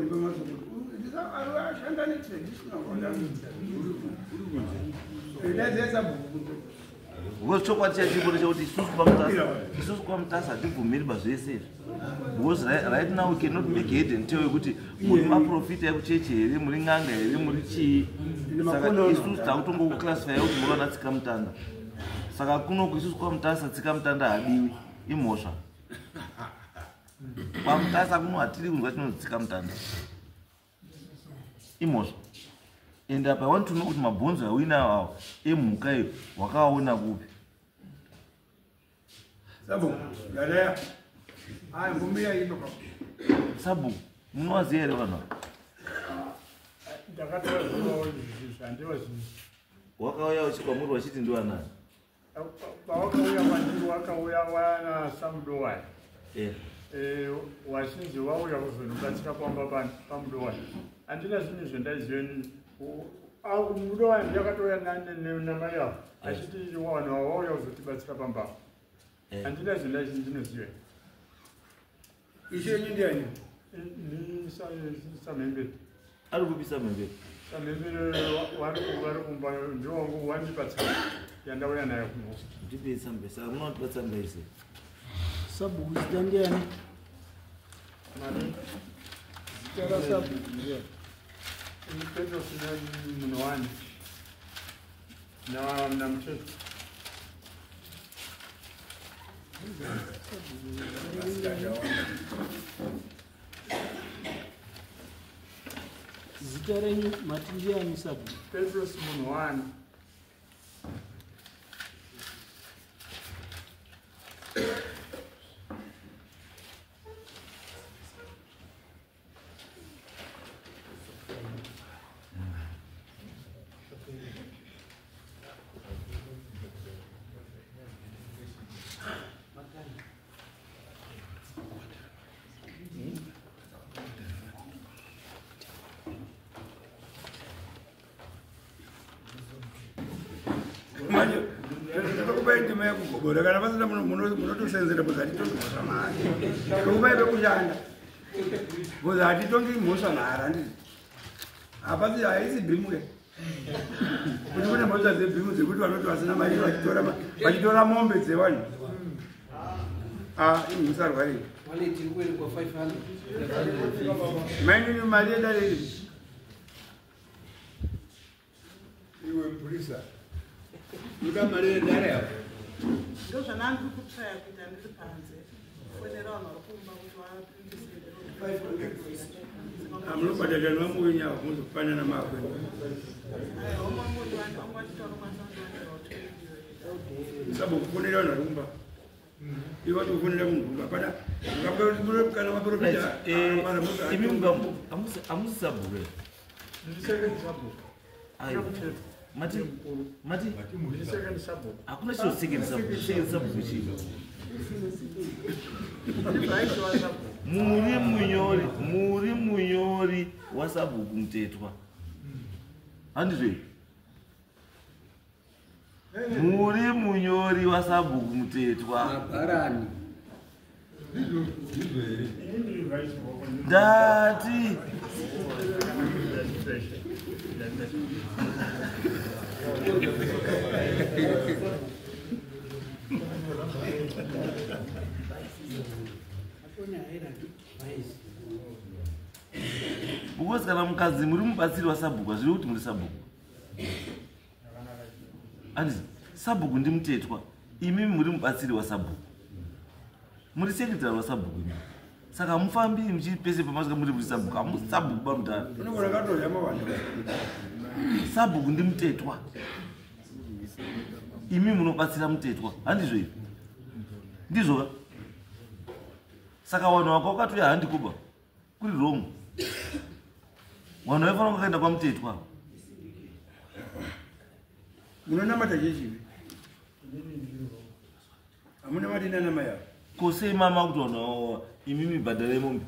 [SPEAKER 3] because chokwadi chachibone chakuti isusu kwamutasa hatibvumiri pazvese because right now we cannot make head and tail yekuti muri maprofita ekuchechi here muri ng'anga here muri chii saka isusu takutongokuklasifya kuti muri wana tsikamutanda saka kunoku isusu kwamutasa tsikamutanda hadiwi imhosva kwamutasa kuno hatiri kunzwa chinonzi tsikamutanda imhosva and apa I want to know kuti mabhonzo awina awo emhuka iyo wakaona kupi
[SPEAKER 2] sabhuku yadaya aya mbumiya inoka
[SPEAKER 3] sabhuku munowaziva here vanhu wakauya uchikwamuri wachiti ndiwanani
[SPEAKER 8] pawakauya mandiri wakauya wana samudowani wachinzi wauya kuzondibatsira kwamba pamudowani handina zvinhu zvendaizive mudowani ndakatouya namai avo achiti vanhu wauya kuzotibatsira pambavo handina zvendai ndinozive
[SPEAKER 2] ishenyu ndiani
[SPEAKER 8] Ni samembe.
[SPEAKER 3] Ari kupisa membe.
[SPEAKER 8] Samembe wari kumba ndio wandipatsa. Yandauya nayo kuno.
[SPEAKER 3] Ndipe sambesa, munotipatsa mbese.
[SPEAKER 6] Sabu zitandiani.
[SPEAKER 8] Mani. Zitara sabu. Ni Pedro sina mnowani. Na mchezo.
[SPEAKER 6] Zitarenyu matindiani sabu.
[SPEAKER 8] Pedro Simonwani.
[SPEAKER 2] manje tokubaiti maya kugobora kana pasina munotosenzera buzatitongosa mari tokubaite kushanda buzatitongi mhosva mhara ndii hapasi haisi bhimu ke kuti kune mhosva dzebhimu dzekuti vanoti vasina mari vachitora mombe dzevanhu musarwarei mainini mari yedarei
[SPEAKER 5] iwe mpurisa uda mari yedare yapo
[SPEAKER 4] ndo zvanandiri kutsvaya kuita ndiri panze fonera vanhu vari kumba kuti vapindise
[SPEAKER 2] amunobhadhadhana vamuwenyavo muzokufanana makwe sabokufonera vanhu vari kumba iwe watokufonera munhu kumba pana kana maprofita
[SPEAKER 3] imi amusi sabure. Mati hakuna chiro second sabu chino. Muri munyori wasabu kumtetwa. Handizve. Muri munyori wasabu kumtetwa.
[SPEAKER 5] mabarani
[SPEAKER 3] Ndati Because kana mukadzi muri mubatsiri wasabhuku zviri kuti muri sabhuku. Andi sabhuku ndi mutetwa. Imi muri mubatsiri wasabhuku. Muri sekretary wasabhuku. Saka mufambi mchipese pamasika muri muri sabhuku. Amusi sabhuku bamutana.
[SPEAKER 2] unogona katoya mawanda
[SPEAKER 3] Sabhuku ndi mutetwa. Imi munobatsira mutetwa. Handizvo izvi. Ndizvo. Saka vanhu vakatoya handi kuba. Kuri wrong. Vanhu vaifana kuenda kwamutetwa.
[SPEAKER 2] munonamata chechivi hamuna madina namaya
[SPEAKER 3] Kosei mama kuti vanhu imi mibhadhara yemombe.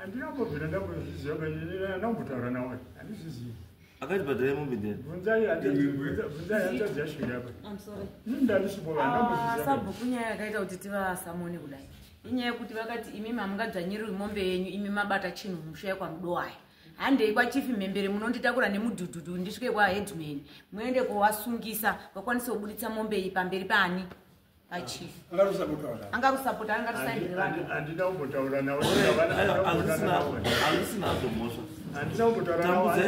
[SPEAKER 8] Andinambobvira ndambozviziva kanyinira ndambotaura nawe handizvizivi.
[SPEAKER 3] Akati bhadhara yemombe ndeni.
[SPEAKER 8] Bvunzai hanzvadzi yasvika apa.
[SPEAKER 1] I'm sorry.
[SPEAKER 8] Ndandisipova ndambozviziva.
[SPEAKER 1] Sabhuku nyaya yakaita kuti tivasamoni kudai inyaya yekuti vakati imi mamungadzvanyiriri mombe yenyu imi mabata chinhu mushaya kwamudowaya handei kwachifi mhembere munonditakura nemudhudhudhu ndisvike kwaheadman muende kwawasungisa vakwanise kubuditsa mombe iyi pamberi pani pachifi angarusapota angarisaindire vanhu
[SPEAKER 8] Handina kumbotaura nawe.
[SPEAKER 3] Handisina azomhosva.
[SPEAKER 8] Handina kumbotaura nawe.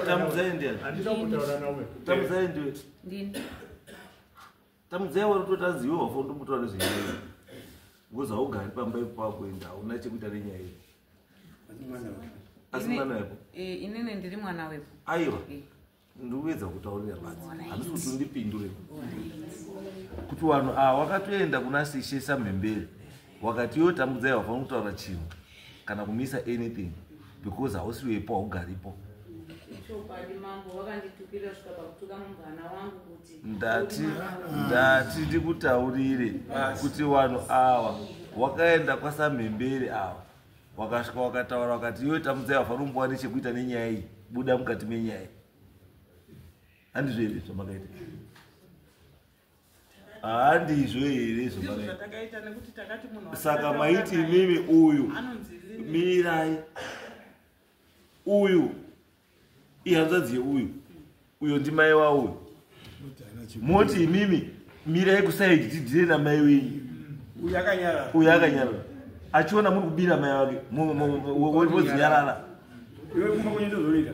[SPEAKER 3] Tamudzai ndiani?
[SPEAKER 8] Handina kumbotaura nawe.
[SPEAKER 3] Tamudzai ndiwe.
[SPEAKER 1] ndini
[SPEAKER 3] Tamudzai wari kutotaziva wafa ndombotaura zvenyaya. Because haugari pamba ipapo enda hauna chekuita nenyaya iyi. Asi mwana wepo.
[SPEAKER 1] inini ndiri mwana wepo.
[SPEAKER 3] Aiwa. Ndikuedza kutaurira basi. Handisi kuti undipindure. Kuti vanhu wakatoenda kuna sishe samhembere. Wakati iwe Tamudzai wafanira kutaura chinhu kana kumisa anything because hausiwepo haugaripo. Ndati ndikutaurire kuti vanhu ava wakaenda kwasamhembere ava wakasvika wakataura wakati iwe Tamudzai wafanira kumbowa nechekuita nenyaya iyi buda mukati menyaya. Handizvo here zvamakaita. handizvo here
[SPEAKER 4] ndizvo
[SPEAKER 3] zvomane
[SPEAKER 4] zvatakaita nekuti takati munhu
[SPEAKER 3] saka maiti mimi uyu
[SPEAKER 4] anonzi Lini.
[SPEAKER 3] mirai uyu ihanzvadzi yeuyu uyo ndimai wauyu moti imimi mirai kusaidi tidhire namai wenyu
[SPEAKER 2] uyu akanyarara
[SPEAKER 3] uyu akanyarara achiona muri kubira mai wake wodzinyarara
[SPEAKER 2] iwe kumba kunyitozoita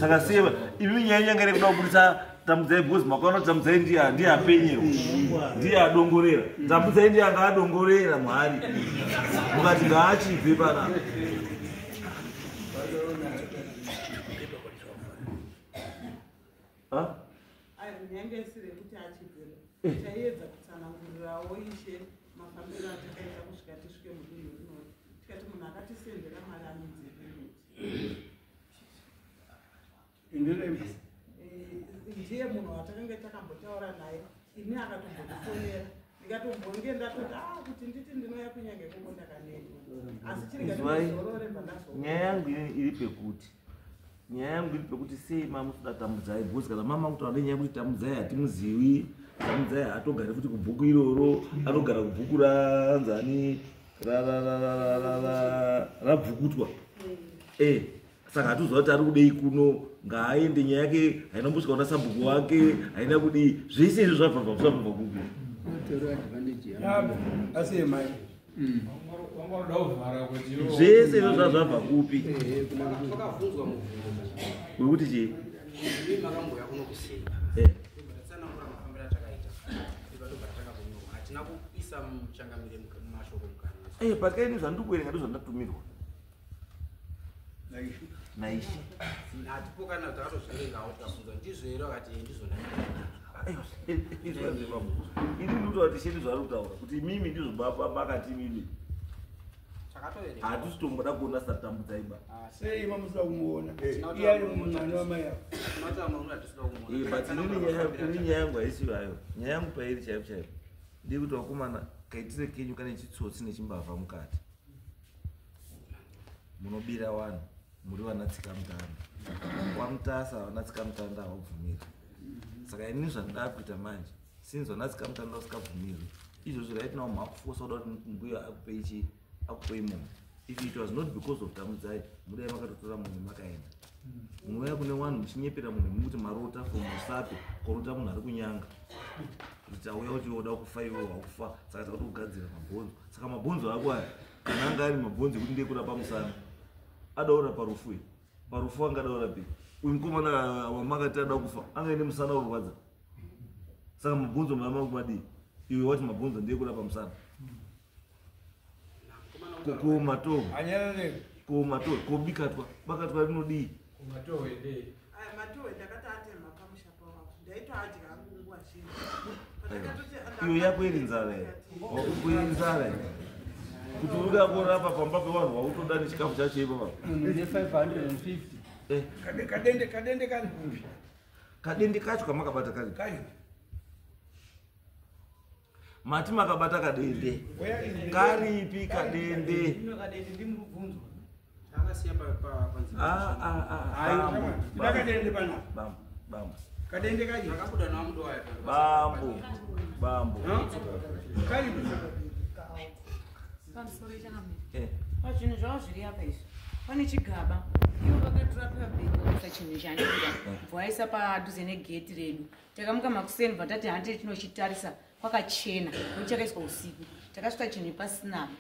[SPEAKER 3] saka seva imi nyanyangere kuda kubudisa tamudzai bhozi makaona tamudzai ndiye apenyerwa ndiye adongorera tamudzai ndiye anga adongorera mwari mukati ngaachibve pana
[SPEAKER 4] nyangesire kuti achibvira taiedza kutsanangurirawo ishe mafambiro atakaita kusvika tisvike mudunhu rinori tikati munhu akatisendera mari anonzi ndiye munhu watakanga takambotaura naye ini akatombotifonera ndikatombonge ndatoti kuti nditi ndinouya kunyange koko ndakaneni asi chirigazororemba ndazo
[SPEAKER 3] nyaya yangu iri pekuti nyaya yangu iri pekuti sei mamusuda tamudzai bhozi kana mama kutaura nenyaya yekuti tamudzai hatimuzivi tamudzai haatogari futi kubhuku iroro anogara kubhuku ranzani rabvukutwa saka hatiuziva kuti ari kudei kuno ngaaende nyaya yake haina kumbosvika una sabhuku wake haina kudii zvese izvo zvabva kupi
[SPEAKER 2] asemai
[SPEAKER 3] zvese izvo zvabva kupi wekuti chii
[SPEAKER 7] makamboya kuno kusenga tsanangura mafambiro atakaita ikadobva takazonyora hatina kuisa muchangamire mumashoko mukana
[SPEAKER 3] pakaini zvandikuerenga ndo zvandatumirwa naishi
[SPEAKER 7] hatipokana takatozvirengawo tikabvunza ndizvo here akati ndizvo
[SPEAKER 3] ini ndikutaura kuti shedi zvari kutaura kuti mimi ndizvo makati mimi hatisitomboda kuona satatambudzaiba
[SPEAKER 2] sei mamusuda kumuona iye ari mwana wamai yavo
[SPEAKER 3] but ini nyaya yangu haisivayo nyaya yangu pairi chaipo chaipo ndiri kuti vakomana kaitire kenyu kane chitsotsi nechimbavha mukati munobira vanhu muri vanatsika mutanda wamutasa vanatsika mutanda havabvumiri saka ini zvandada kuita manje sinzi vanatsika mutanda usikabvumiri izvozvo raitinawo makufosa kuda kuti mbuya akupei chii akupei munhu if it was not because of tamudzai mudai makatotora munhu makaenda munouya kune vanhu muchinyepera munhu mukuti marota for musape korota munhu ari kunyanga kuti auya kuti oda kufa iwe wakufa saka takati kugadzira mabhonzo saka mabhonzo ako aya kana anga ari mabhonzo ekuti ndekura pamusana adaura parufu parufu angadaura pi uyu mukomana wamakati ada kufa angaine musana urwadza saka mabhonzo mamakumadii iwe wati mabhonzo ndekura pamusana komatoo kobikatwa bakatwa rinodii
[SPEAKER 4] matowe ndakati atema pamusha pawavo ndaitoadya hangu nguva zhinji
[SPEAKER 3] iyo yako iri nzara iri nzara kuti uri akorapa pamba pevanhu vautoda nechikafu chacho ipo kadende kacho kamakabata kari mati makabata kadende karipi kadende bambo
[SPEAKER 1] pazvinhu zvavo zviri apa izvi pane chigaba ivo vakatora pabekuisa chinhu chanira bvaisa padhuze negeti redu takamuka makuseni bva tati handi tinochitarisa kwakachena nokuti chakaiswa usiku takasvika chinhu pasinapa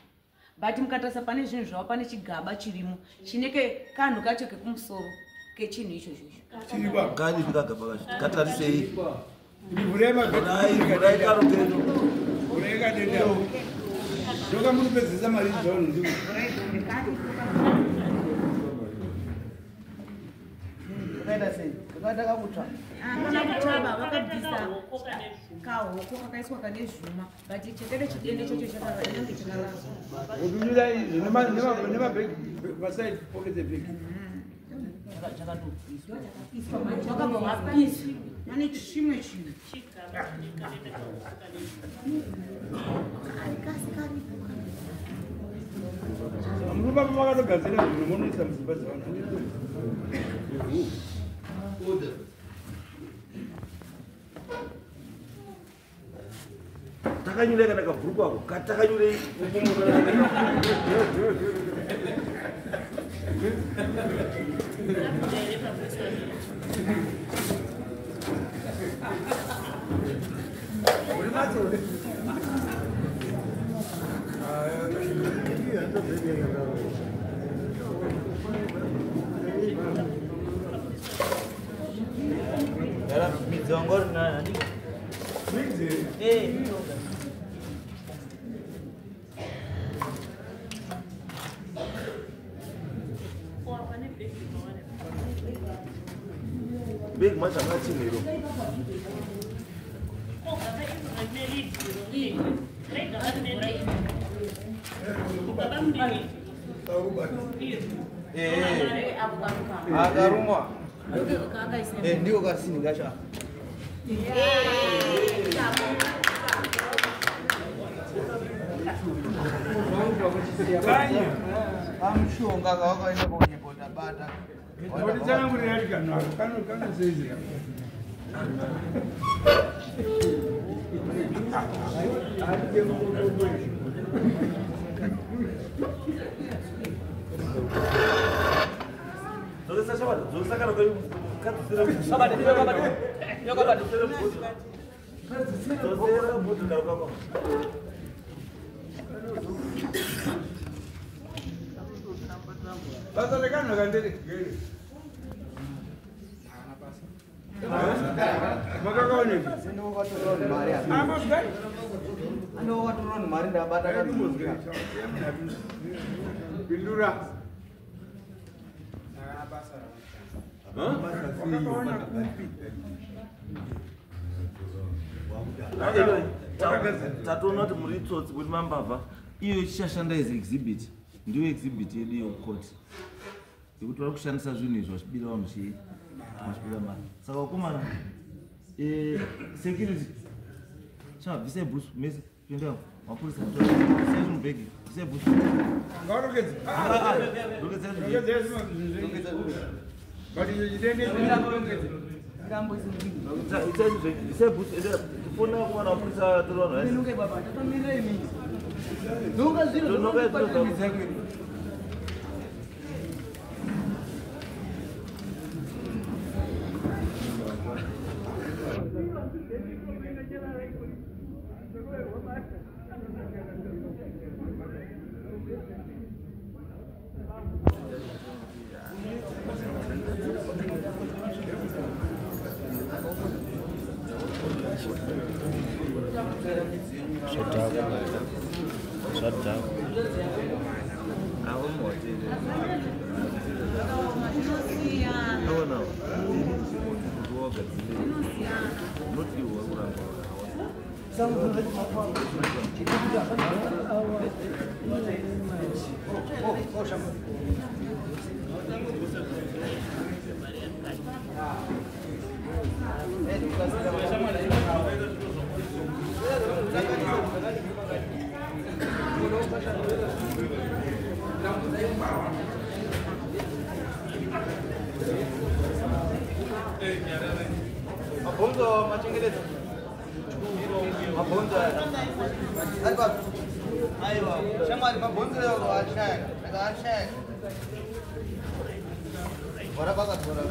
[SPEAKER 1] but mukatarisa pane zvinhu zvavo pane chigaba chirimo chineke kanhu kacho kekumusoro kechinhu ichocho
[SPEAKER 3] karipi kagaba kacho katarisei
[SPEAKER 2] vurai karo kedu vurai kadenda ndoka munopedzisa mari dzonu
[SPEAKER 4] kaita sei kakataka kutsva
[SPEAKER 1] kana kutava vakabvisa kahoko kakaiswa kane zvuma but chekere chidende chocho chakange chakaraswa
[SPEAKER 2] ududira izvi nemabhegi maside pocket ebhegi
[SPEAKER 1] chakatobviswa wakabva wabviswa pane chimwe chinhu
[SPEAKER 2] munopa makatogadzira zvinhu munoisa mudzimba dzavanhu
[SPEAKER 3] takanyure kana kabhuruku ako katakanyure
[SPEAKER 6] dalam mizongor nanti
[SPEAKER 3] big macam-macam itu.
[SPEAKER 6] agak rumah ndio kasini gasha amshonga kawakaenda kwenye bodaboda mari ndabata
[SPEAKER 5] Bindura.
[SPEAKER 3] tatoona kuti muri tsotsi kuti mambavha iyo ichishashanda as exhibit ndiyo exhibit yedu yekoti yekuti vari kushandisa zvinhu izvo vachibira vanhu vachibira mari saka vakomana security chabvisai bhusu mese pindawo mapurisa sei zvinhu bhegi bvisai bhusu fona kuwana mapurisa torivanhu Shut down. No.
[SPEAKER 6] Mabonzo machengerezo. Mabonzo. Alba. Aiwa. Shamari mabonzo yo ashaya. Daga ashaya. Bora baga bora.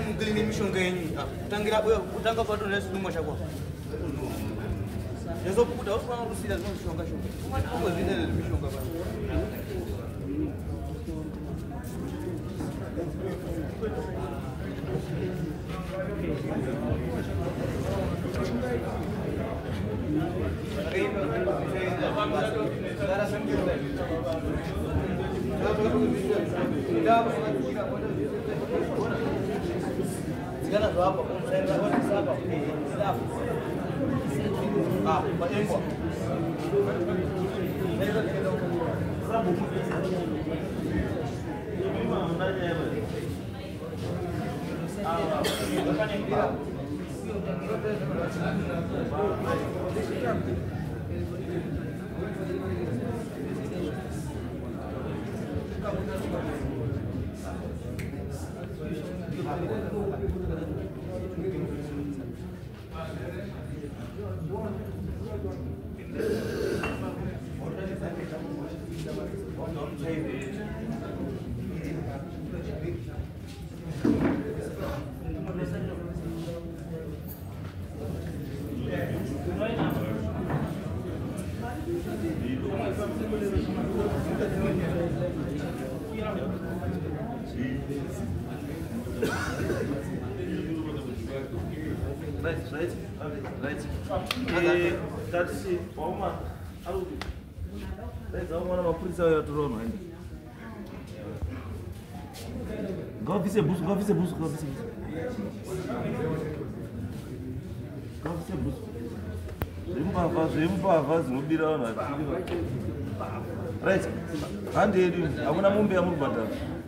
[SPEAKER 6] Mgilini mishonga yenyu kutangira kutanga pato nesinumwa chakwa yazokukuta usifana kusida zino mishonga shonga umwe zvinele mishonga pa
[SPEAKER 3] Right, and I want to move